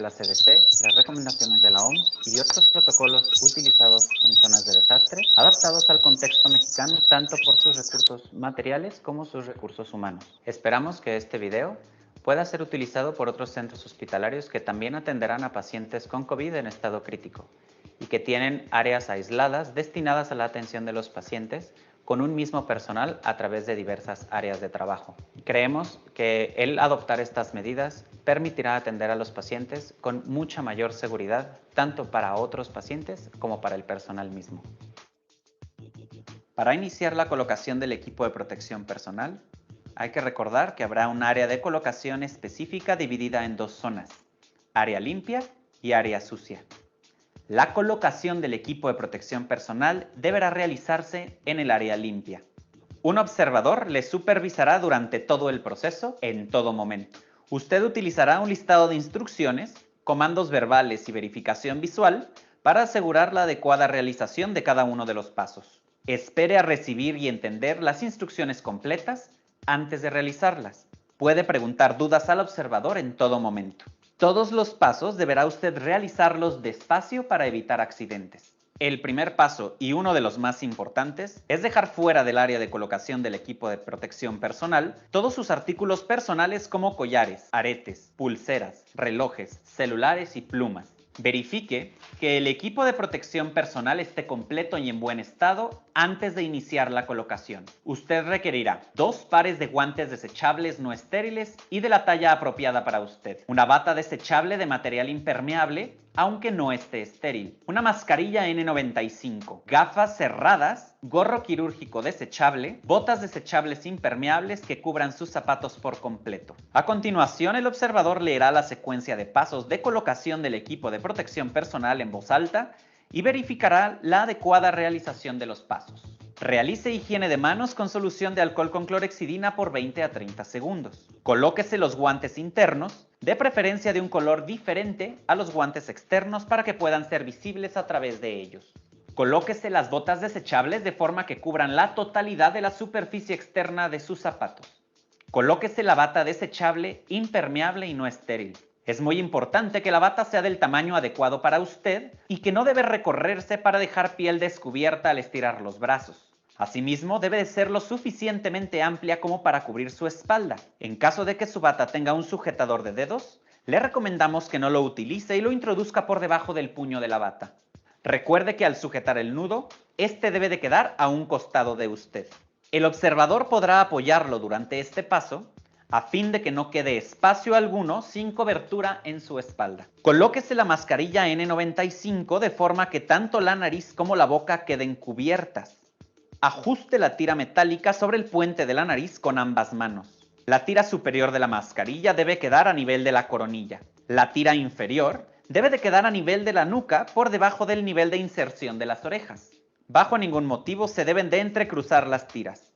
la CDC, las recomendaciones de la OMS y otros protocolos utilizados en zonas de desastre, adaptados al contexto mexicano tanto por sus recursos materiales como sus recursos humanos. Esperamos que este video pueda ser utilizado por otros centros hospitalarios que también atenderán a pacientes con COVID en estado crítico y que tienen áreas aisladas destinadas a la atención de los pacientes con un mismo personal a través de diversas áreas de trabajo. Creemos que el adoptar estas medidas permitirá atender a los pacientes con mucha mayor seguridad, tanto para otros pacientes como para el personal mismo. Para iniciar la colocación del equipo de protección personal, hay que recordar que habrá un área de colocación específica dividida en dos zonas, área limpia y área sucia. La colocación del equipo de protección personal deberá realizarse en el área limpia. Un observador le supervisará durante todo el proceso, en todo momento. Usted utilizará un listado de instrucciones, comandos verbales y verificación visual para asegurar la adecuada realización de cada uno de los pasos. Espere a recibir y entender las instrucciones completas antes de realizarlas. Puede preguntar dudas al observador en todo momento. Todos los pasos deberá usted realizarlos despacio para evitar accidentes. El primer paso, y uno de los más importantes, es dejar fuera del área de colocación del equipo de protección personal todos sus artículos personales como collares, aretes, pulseras, relojes, celulares y plumas. Verifique que el equipo de protección personal esté completo y en buen estado antes de iniciar la colocación. Usted requerirá 2 pares de guantes desechables no estériles y de la talla apropiada para usted, una bata desechable de material impermeable, aunque no esté estéril, una mascarilla N95, gafas cerradas, gorro quirúrgico desechable, botas desechables impermeables que cubran sus zapatos por completo. A continuación, el observador leerá la secuencia de pasos de colocación del equipo de protección personal en voz alta y verificará la adecuada realización de los pasos. Realice higiene de manos con solución de alcohol con clorhexidina por 20 a 30 segundos. Colóquese los guantes internos, de preferencia de un color diferente a los guantes externos para que puedan ser visibles a través de ellos. Colóquese las botas desechables de forma que cubran la totalidad de la superficie externa de sus zapatos. Colóquese la bata desechable, impermeable y no estéril. Es muy importante que la bata sea del tamaño adecuado para usted y que no debe recorrerse para dejar piel descubierta al estirar los brazos. Asimismo, debe de ser lo suficientemente amplia como para cubrir su espalda. En caso de que su bata tenga un sujetador de dedos, le recomendamos que no lo utilice y lo introduzca por debajo del puño de la bata. Recuerde que al sujetar el nudo, este debe de quedar a un costado de usted. El observador podrá apoyarlo durante este paso, a fin de que no quede espacio alguno sin cobertura en su espalda. Colóquese la mascarilla N95 de forma que tanto la nariz como la boca queden cubiertas. Ajuste la tira metálica sobre el puente de la nariz con ambas manos. La tira superior de la mascarilla debe quedar a nivel de la coronilla. La tira inferior debe de quedar a nivel de la nuca por debajo del nivel de inserción de las orejas. Bajo ningún motivo se deben de entrecruzar las tiras.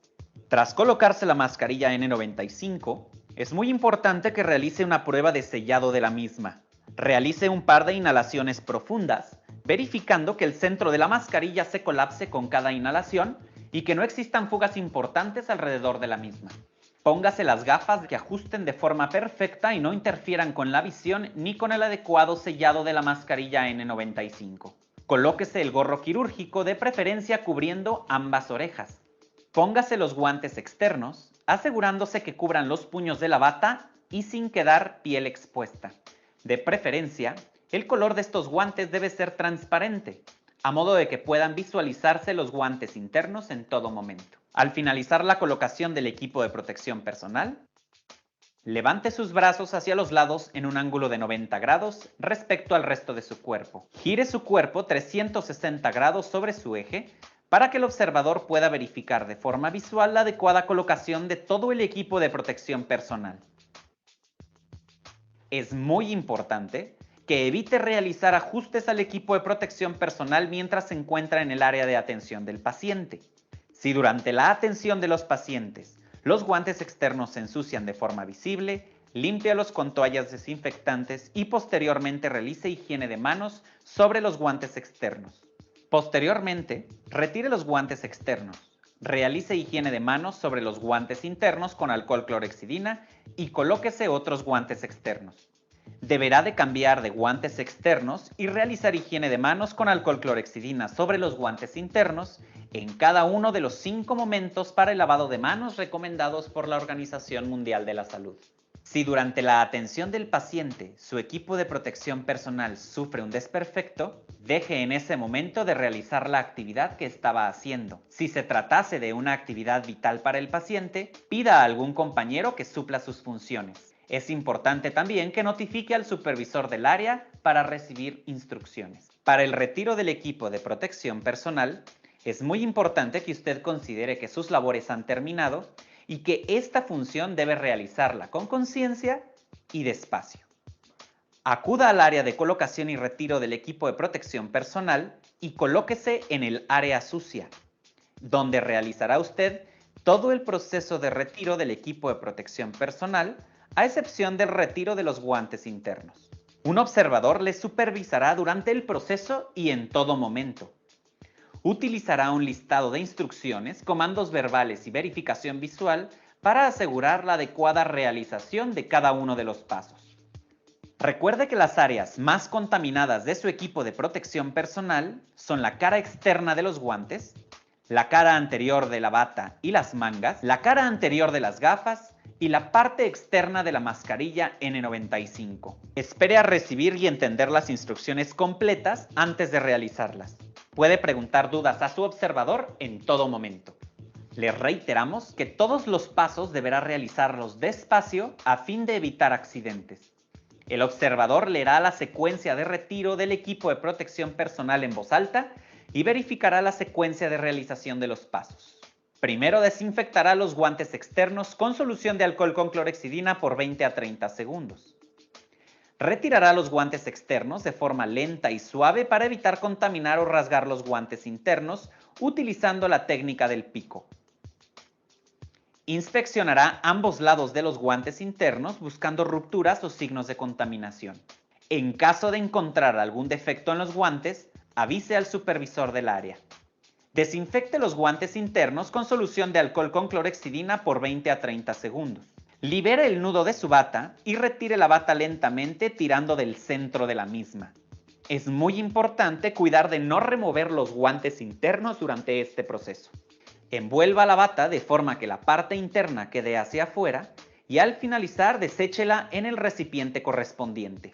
Tras colocarse la mascarilla N95, es muy importante que realice una prueba de sellado de la misma. Realice un par de inhalaciones profundas, verificando que el centro de la mascarilla se colapse con cada inhalación y que no existan fugas importantes alrededor de la misma. Póngase las gafas que ajusten de forma perfecta y no interfieran con la visión ni con el adecuado sellado de la mascarilla N95. Colóquese el gorro quirúrgico, de preferencia cubriendo ambas orejas. Póngase los guantes externos, asegurándose que cubran los puños de la bata y sin quedar piel expuesta. De preferencia, el color de estos guantes debe ser transparente, a modo de que puedan visualizarse los guantes internos en todo momento. Al finalizar la colocación del equipo de protección personal, levante sus brazos hacia los lados en un ángulo de 90 grados respecto al resto de su cuerpo. Gire su cuerpo 360 grados sobre su eje para que el observador pueda verificar de forma visual la adecuada colocación de todo el equipo de protección personal. Es muy importante que evite realizar ajustes al equipo de protección personal mientras se encuentra en el área de atención del paciente. Si durante la atención de los pacientes los guantes externos se ensucian de forma visible, límpialos con toallas desinfectantes y posteriormente realice higiene de manos sobre los guantes externos. Posteriormente, retire los guantes externos. Realice higiene de manos sobre los guantes internos con alcohol clorhexidina y colóquese otros guantes externos. Deberá de cambiar de guantes externos y realizar higiene de manos con alcohol clorhexidina sobre los guantes internos en cada uno de los 5 momentos para el lavado de manos recomendados por la Organización Mundial de la Salud. Si durante la atención del paciente su equipo de protección personal sufre un desperfecto, deje en ese momento de realizar la actividad que estaba haciendo. Si se tratase de una actividad vital para el paciente, pida a algún compañero que supla sus funciones. Es importante también que notifique al supervisor del área para recibir instrucciones. Para el retiro del equipo de protección personal, es muy importante que usted considere que sus labores han terminado y que esta función debe realizarla con conciencia y despacio. Acuda al área de colocación y retiro del equipo de protección personal y colóquese en el área sucia, donde realizará usted todo el proceso de retiro del equipo de protección personal, a excepción del retiro de los guantes internos. Un observador le supervisará durante el proceso y en todo momento. Utilizará un listado de instrucciones, comandos verbales y verificación visual para asegurar la adecuada realización de cada uno de los pasos. Recuerde que las áreas más contaminadas de su equipo de protección personal son la cara externa de los guantes, la cara anterior de la bata y las mangas, la cara anterior de las gafas y la parte externa de la mascarilla N95. Espere a recibir y entender las instrucciones completas antes de realizarlas. Puede preguntar dudas a su observador en todo momento. Le reiteramos que todos los pasos deberá realizarlos despacio a fin de evitar accidentes. El observador leerá la secuencia de retiro del equipo de protección personal en voz alta y verificará la secuencia de realización de los pasos. Primero desinfectará los guantes externos con solución de alcohol con clorhexidina por 20 a 30 segundos. Retirará los guantes externos de forma lenta y suave para evitar contaminar o rasgar los guantes internos utilizando la técnica del pico. Inspeccionará ambos lados de los guantes internos buscando rupturas o signos de contaminación. En caso de encontrar algún defecto en los guantes, avise al supervisor del área. Desinfecte los guantes internos con solución de alcohol con clorhexidina por 20 a 30 segundos. Libere el nudo de su bata y retire la bata lentamente tirando del centro de la misma. Es muy importante cuidar de no remover los guantes internos durante este proceso. Envuelva la bata de forma que la parte interna quede hacia afuera y al finalizar deséchela en el recipiente correspondiente.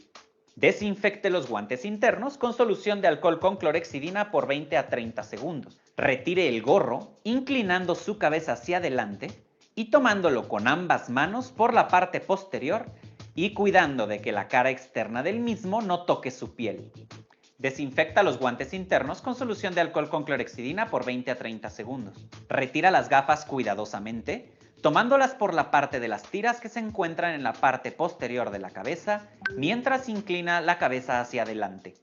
Desinfecte los guantes internos con solución de alcohol con clorhexidina por 20 a 30 segundos. Retire el gorro inclinando su cabeza hacia adelante y tomándolo con ambas manos por la parte posterior y cuidando de que la cara externa del mismo no toque su piel. Desinfecta los guantes internos con solución de alcohol con clorhexidina por 20 a 30 segundos. Retira las gafas cuidadosamente, tomándolas por la parte de las tiras que se encuentran en la parte posterior de la cabeza, mientras inclina la cabeza hacia adelante.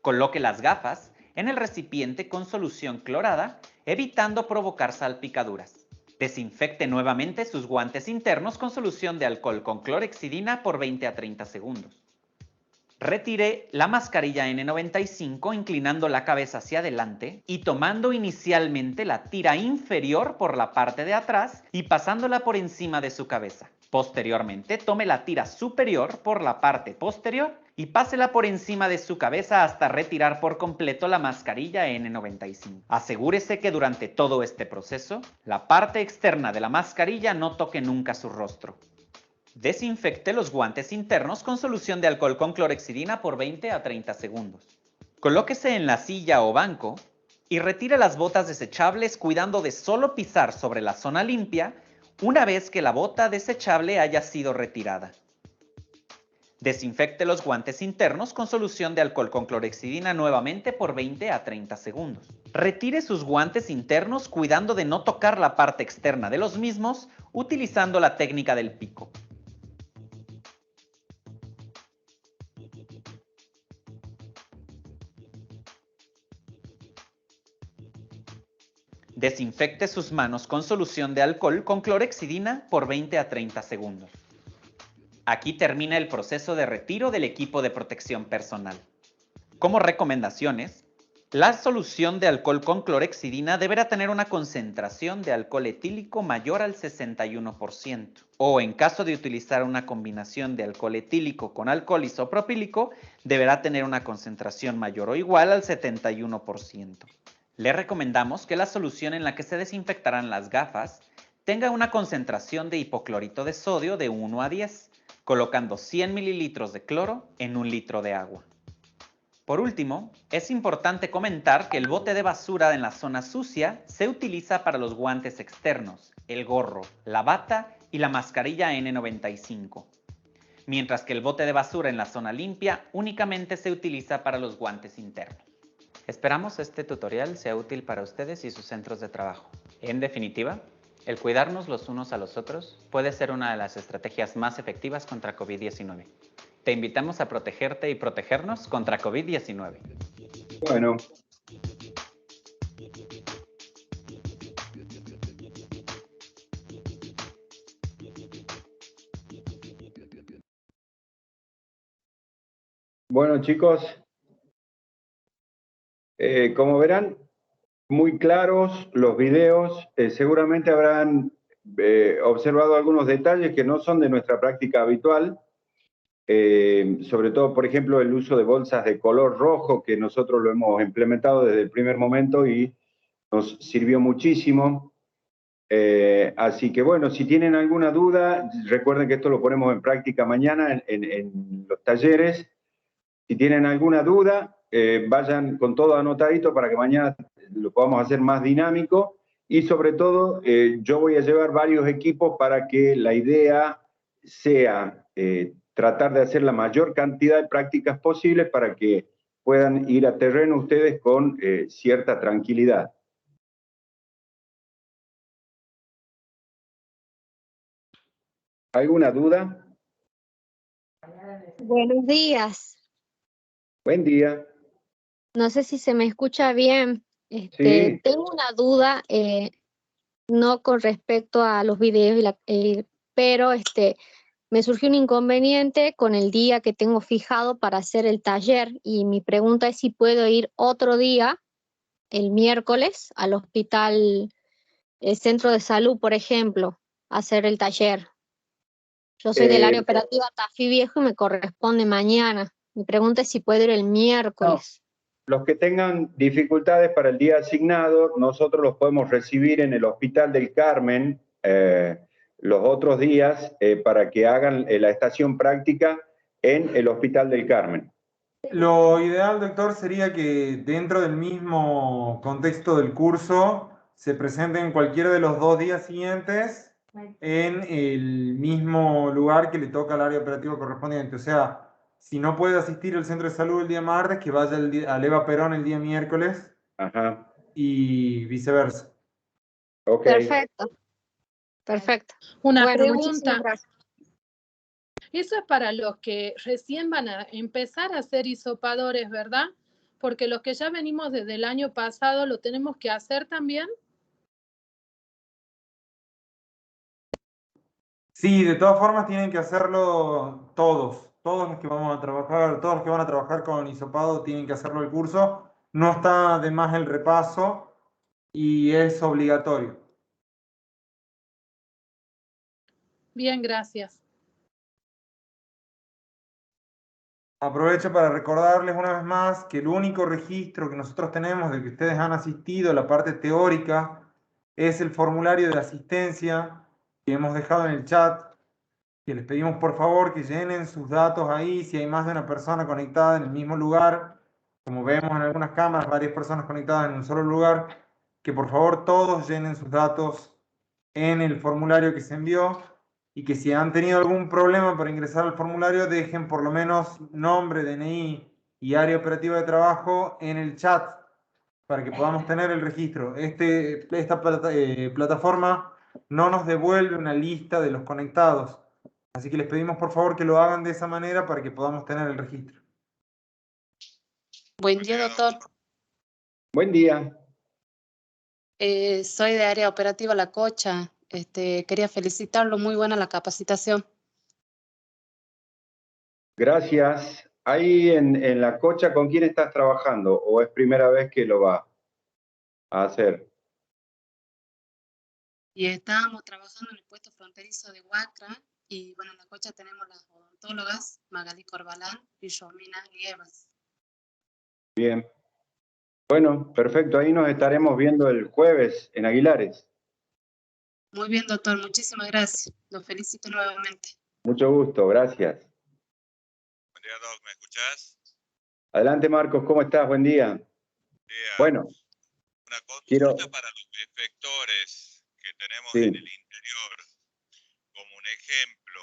Coloque las gafas en el recipiente con solución clorada, evitando provocar salpicaduras. Desinfecte nuevamente sus guantes internos con solución de alcohol con clorhexidina por 20 a 30 segundos. Retire la mascarilla N95 inclinando la cabeza hacia adelante y tomando inicialmente la tira inferior por la parte de atrás y pasándola por encima de su cabeza. Posteriormente, tome la tira superior por la parte posterior y pásela por encima de su cabeza hasta retirar por completo la mascarilla N95. Asegúrese que durante todo este proceso, la parte externa de la mascarilla no toque nunca su rostro. Desinfecte los guantes internos con solución de alcohol con clorhexidina por 20 a 30 segundos. Colóquese en la silla o banco y retire las botas desechables cuidando de solo pisar sobre la zona limpia una vez que la bota desechable haya sido retirada. Desinfecte los guantes internos con solución de alcohol con clorhexidina nuevamente por 20 a 30 segundos. Retire sus guantes internos cuidando de no tocar la parte externa de los mismos utilizando la técnica del pico. Desinfecte sus manos con solución de alcohol con clorhexidina por 20 a 30 segundos. Aquí termina el proceso de retiro del equipo de protección personal. Como recomendaciones, la solución de alcohol con clorhexidina deberá tener una concentración de alcohol etílico mayor al 61%, o en caso de utilizar una combinación de alcohol etílico con alcohol isopropílico, deberá tener una concentración mayor o igual al 71%. Le recomendamos que la solución en la que se desinfectarán las gafas tenga una concentración de hipoclorito de sodio de 1 a 10, colocando 100 mililitros de cloro en 1 litro de agua. Por último, es importante comentar que el bote de basura en la zona sucia se utiliza para los guantes externos, el gorro, la bata y la mascarilla N95, mientras que el bote de basura en la zona limpia únicamente se utiliza para los guantes internos. Esperamos este tutorial sea útil para ustedes y sus centros de trabajo. En definitiva, el cuidarnos los unos a los otros puede ser una de las estrategias más efectivas contra COVID-19. Te invitamos a protegerte y protegernos contra COVID-19.
Bueno. Bueno, chicos, como verán, muy claros los videos. Seguramente habrán observado algunos detalles que no son de nuestra práctica habitual. Sobre todo, por ejemplo, el uso de bolsas de color rojo, que nosotros lo hemos implementado desde el primer momento y nos sirvió muchísimo. Así que bueno, si tienen alguna duda, recuerden que esto lo ponemos en práctica mañana en los talleres. Si tienen alguna duda, vayan con todo anotadito para que mañana lo podamos hacer más dinámico. Y sobre todo, yo voy a llevar varios equipos para que la idea sea tratar de hacer la mayor cantidad de prácticas posibles para que puedan ir a terreno ustedes con cierta tranquilidad. ¿Alguna duda?
Buenos días.
Buen día.
No sé si se me escucha bien.
Sí.
Tengo una duda, no con respecto a los videos, pero me surgió un inconveniente con el día que tengo fijado para hacer el taller y mi pregunta es si puedo ir otro día, el miércoles, al hospital, el centro de salud, por ejemplo, a hacer el taller. Yo soy del área
Eh,
operativa Tafí Viejo y me corresponde mañana. Mi pregunta es si puedo ir el
no,
miércoles.
los que tengan dificultades para el día asignado, nosotros los podemos recibir en el Hospital del Carmen los otros días para que hagan la estación práctica en el Hospital del Carmen.
Lo ideal, doctor, sería que dentro del mismo contexto del curso se presenten cualquiera de los 2 días siguientes en el mismo lugar que le toca al área operativa correspondiente. O sea, si no puede asistir al centro de salud el día martes, que vaya al Eva Perón el día miércoles.
Ajá.
Y viceversa.
Ok.
Perfecto, perfecto.
Una
Bueno, muchísimas
pregunta.
gracias.
Eso es para los que recién van a empezar a ser hisopadores, ¿verdad? Porque los que ya venimos desde el año pasado, ¿lo tenemos que hacer también?
Sí, de todas formas tienen que hacerlo todos los que vamos a trabajar, todos los que van a trabajar con hisopado tienen que hacerlo el curso. No está de más el repaso y es obligatorio.
Bien, gracias.
Aprovecho para recordarles una vez más que el único registro que nosotros tenemos de que ustedes han asistido a la parte teórica es el formulario de asistencia que hemos dejado en el chat, que les pedimos por favor que llenen sus datos ahí, si hay más de una persona conectada en el mismo lugar, como vemos en algunas cámaras, varias personas conectadas en un solo lugar, que por favor todos llenen sus datos en el formulario que se envió y que si han tenido algún problema para ingresar al formulario, dejen por lo menos nombre, DNI y área operativa de trabajo en el chat para que podamos tener el registro. Esta plataforma no nos devuelve una lista de los conectados, así que les pedimos por favor que lo hagan de esa manera para que podamos tener el registro.
Buen día, doctor.
Buen día.
Soy de área operativa La Cocha. Quería felicitarlo, muy buena la capacitación.
Gracias. Ahí en la Cocha, ¿con quién estás trabajando? ¿O es primera vez que lo va a hacer?
Y estábamos trabajando en el puesto fronterizo de Huacra y bueno, en La Cocha tenemos las odontólogas Magali Corbalán y Romina Lievas.
Bien. Bueno, perfecto. Ahí nos estaremos viendo el jueves en Aguilares.
Muy bien, doctor. Muchísimas gracias. Lo felicito nuevamente.
Mucho gusto. Gracias.
Buen día, Doc. ¿Me escuchás?
Adelante, Marcos. ¿Cómo estás? Buen día.
Buen día.
Bueno.
Una consulta
quiero...
para los efectores que tenemos
sí.
en el interior. Como un ejemplo,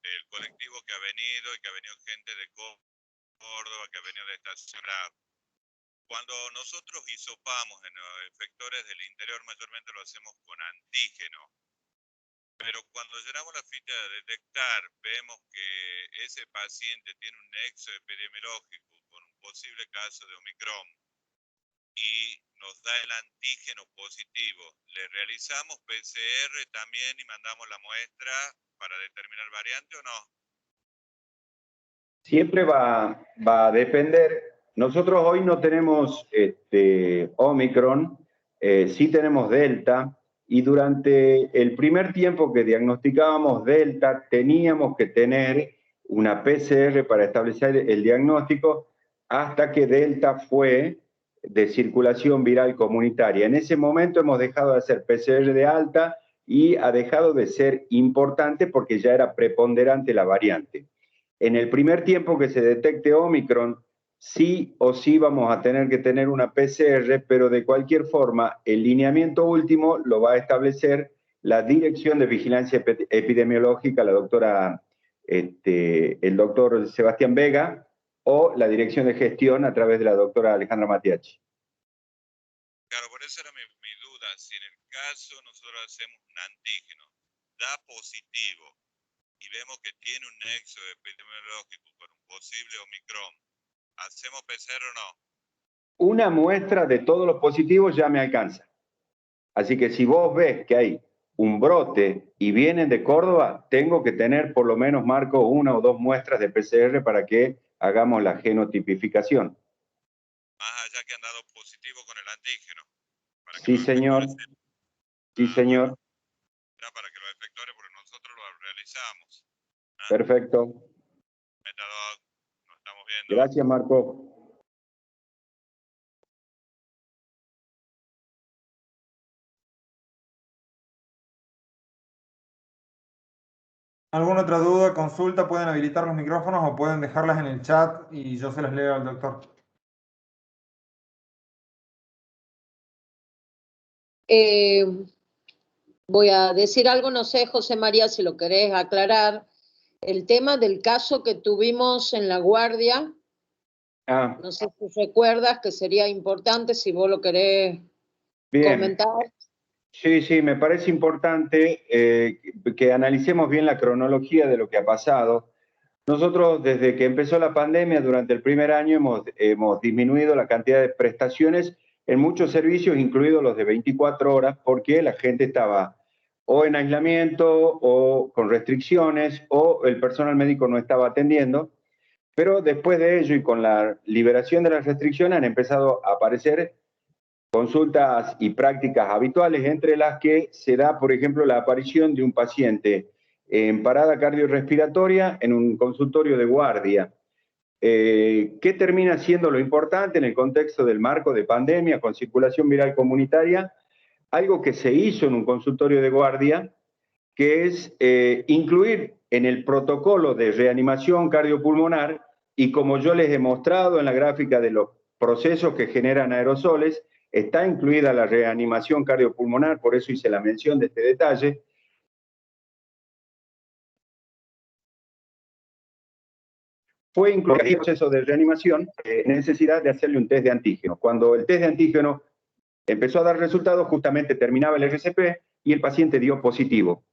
el colectivo que ha venido y que ha venido gente de Córdoba, que ha venido de Estación Bravo. Cuando nosotros hisopamos en los efectores del interior, mayormente lo hacemos con antígeno. Pero cuando llenamos la ficha de detectar, vemos que ese paciente tiene un nexo epidemiológico con un posible caso de Omicron y nos da el antígeno positivo. ¿Le realizamos PCR también y mandamos la muestra para determinar variante o no?
Siempre va a depender. Nosotros hoy no tenemos Omicron, sí tenemos Delta, y durante el primer tiempo que diagnosticábamos Delta teníamos que tener una PCR para establecer el diagnóstico hasta que Delta fue de circulación viral comunitaria. En ese momento hemos dejado de hacer PCR de alta y ha dejado de ser importante porque ya era preponderante la variante. En el primer tiempo que se detecte Omicron, sí o sí vamos a tener que tener una PCR, pero de cualquier forma, el lineamiento último lo va a establecer la Dirección de Vigilancia Epidemiológica, el doctor Sebastián Vega, o la Dirección de Gestión a través de la doctora Alejandra Matiachi.
Claro, por eso era mi duda. Si en el caso nosotros hacemos un antígeno, da positivo, y vemos que tiene un nexo epidemiológico con un posible Omicron, ¿hacemos PCR o no?
Una muestra de todos los positivos ya me alcanza. Así que si vos ves que hay un brote y vienen de Córdoba, tengo que tener por lo menos, Marco, 1 o 2 muestras de PCR para que hagamos la genotipificación.
Más allá que han dado positivo con el antígeno.
Sí, señor. Sí, señor.
Era para que los efectores, porque nosotros lo realizamos.
Perfecto.
Metadog, nos estamos viendo.
Gracias, Marco.
¿Alguna otra duda, consulta? Pueden habilitar los micrófonos o pueden dejarlas en el chat y yo se las leo al doctor.
Voy a decir algo, no sé, José María, si lo querés aclarar. El tema del caso que tuvimos en La Guardia, no sé si recuerdas, que sería importante si vos lo querés comentar.
Sí, sí, me parece importante que analicemos bien la cronología de lo que ha pasado. Nosotros, desde que empezó la pandemia, durante el primer año, hemos disminuido la cantidad de prestaciones en muchos servicios, incluidos los de 24 horas, porque la gente estaba o en aislamiento o con restricciones, o el personal médico no estaba atendiendo. Pero después de ello y con la liberación de las restricciones han empezado a aparecer consultas y prácticas habituales, entre las que se da, por ejemplo, la aparición de un paciente en parada cardiorrespiratoria en un consultorio de guardia. ¿Qué termina siendo lo importante en el contexto del marco de pandemia con circulación viral comunitaria? Algo que se hizo en un consultorio de guardia, que es incluir en el protocolo de reanimación cardiopulmonar, y como yo les he mostrado en la gráfica de los procesos que generan aerosoles, está incluida la reanimación cardiopulmonar, por eso hice la mención de este detalle. Fue incluido en el proceso de reanimación necesidad de hacerle un test de antígeno. Cuando el test de antígeno empezó a dar resultados, justamente terminaba el RCP y el paciente dio positivo.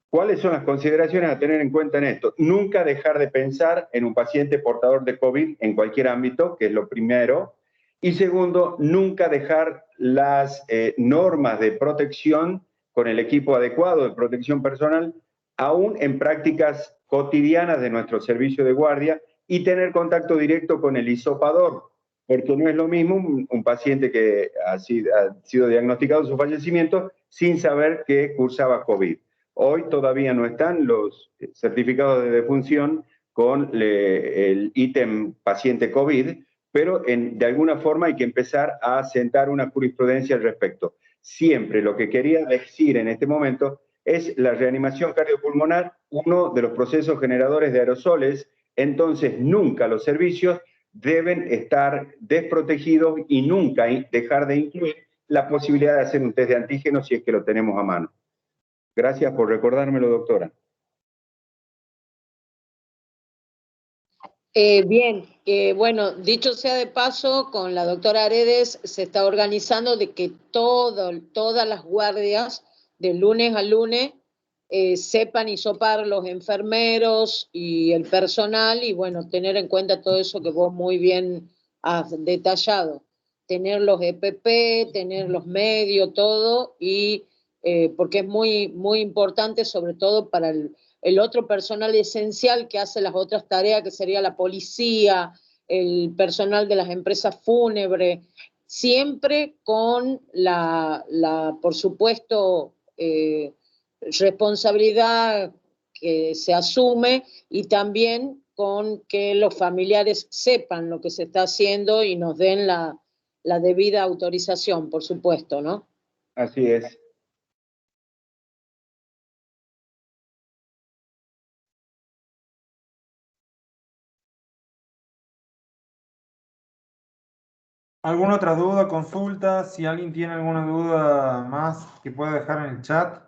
¿Cuáles son las consideraciones a tener en cuenta en esto? Nunca dejar de pensar en un paciente portador de COVID en cualquier ámbito, que es lo primero. Y segundo, nunca dejar las normas de protección con el equipo adecuado de protección personal, aún en prácticas cotidianas de nuestro servicio de guardia, y tener contacto directo con el hisopador, porque no es lo mismo un paciente que ha sido diagnosticado su fallecimiento sin saber que cursaba COVID. Hoy todavía no están los certificados de defunción con el ítem paciente COVID, pero de alguna forma hay que empezar a sentar una jurisprudencia al respecto. Siempre lo que quería decir en este momento es la reanimación cardiopulmonar, uno de los procesos generadores de aerosoles, entonces nunca los servicios deben estar desprotegidos y nunca dejar de incluir la posibilidad de hacer un test de antígeno si es que lo tenemos a mano. Gracias por recordármelo, doctora.
Bien, bueno, dicho sea de paso, con la doctora Aredes se está organizando de que todas las guardias, de lunes a lunes, sepan hisopar los enfermeros y el personal, y bueno, tener en cuenta todo eso que vos muy bien has detallado. Tener los EPP, tener los medios, todo, y porque es muy, muy importante, sobre todo para el otro personal esencial que hace las otras tareas, que sería la policía, el personal de las empresas fúnebres, siempre con por supuesto, responsabilidad que se asume, y también con que los familiares sepan lo que se está haciendo y nos den la debida autorización, por supuesto, ¿no?
Así es.
¿Alguna otra duda, consulta? Si alguien tiene alguna duda más que pueda dejar en el chat.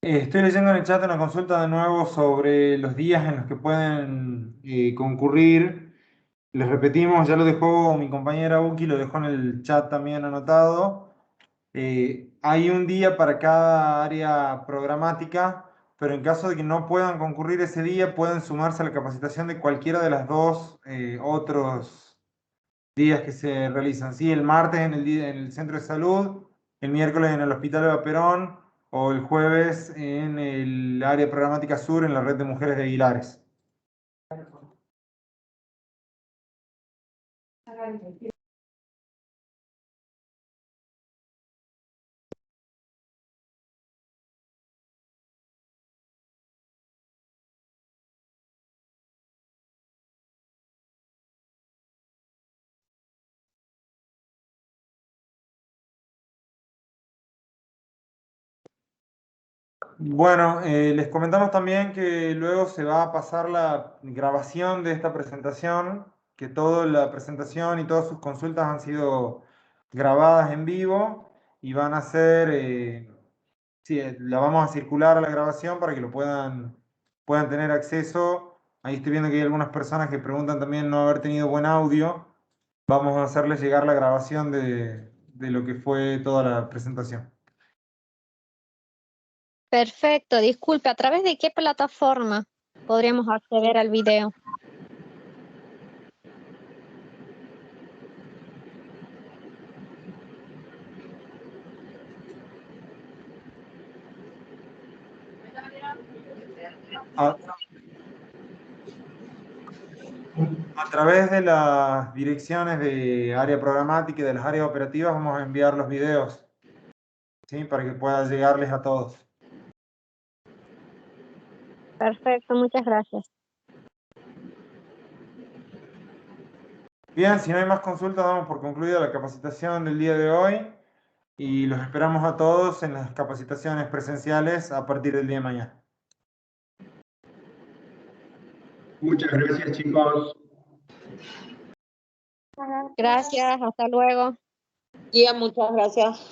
Estoy leyendo en el chat una consulta de nuevo sobre los días en los que pueden concurrir. Les repetimos, ya lo dejó mi compañera Uki, lo dejó en el chat también anotado. Hay un día para cada área programática, pero en caso de que no puedan concurrir ese día, pueden sumarse a la capacitación de cualquiera de las dos otros días que se realizan. Sí, el martes en el centro de salud, el miércoles en el Hospital Eva Perón o el jueves en el área programática sur en la red de mujeres de Aguilares. Bueno, les comentamos también que luego se va a pasar la grabación de esta presentación, que toda la presentación y todas sus consultas han sido grabadas en vivo y van a ser, sí, la vamos a circular a la grabación para que lo puedan tener acceso. Ahí estoy viendo que hay algunas personas que preguntan también no haber tenido buen audio. Vamos a hacerles llegar la grabación de lo que fue toda la presentación.
Perfecto, disculpe, ¿a través de qué plataforma podríamos acceder al video?
A través de las direcciones de área programática y de las áreas operativas vamos a enviar los videos, ¿sí? Para que pueda llegarles a todos.
Perfecto, muchas gracias.
Bien, si no hay más consultas, damos por concluida la capacitación del día de hoy y los esperamos a todos en las capacitaciones presenciales a partir del día de mañana.
Muchas gracias, chicos.
Gracias, hasta luego.
Guía, muchas gracias.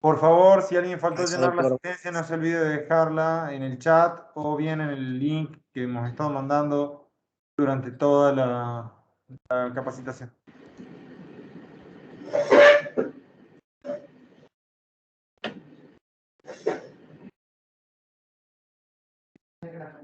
Por favor, si alguien faltó
Gracias,
llenar la
doctor.
asistencia, no se olvide de dejarla en el chat o bien en el link que hemos estado mandando durante toda la capacitación.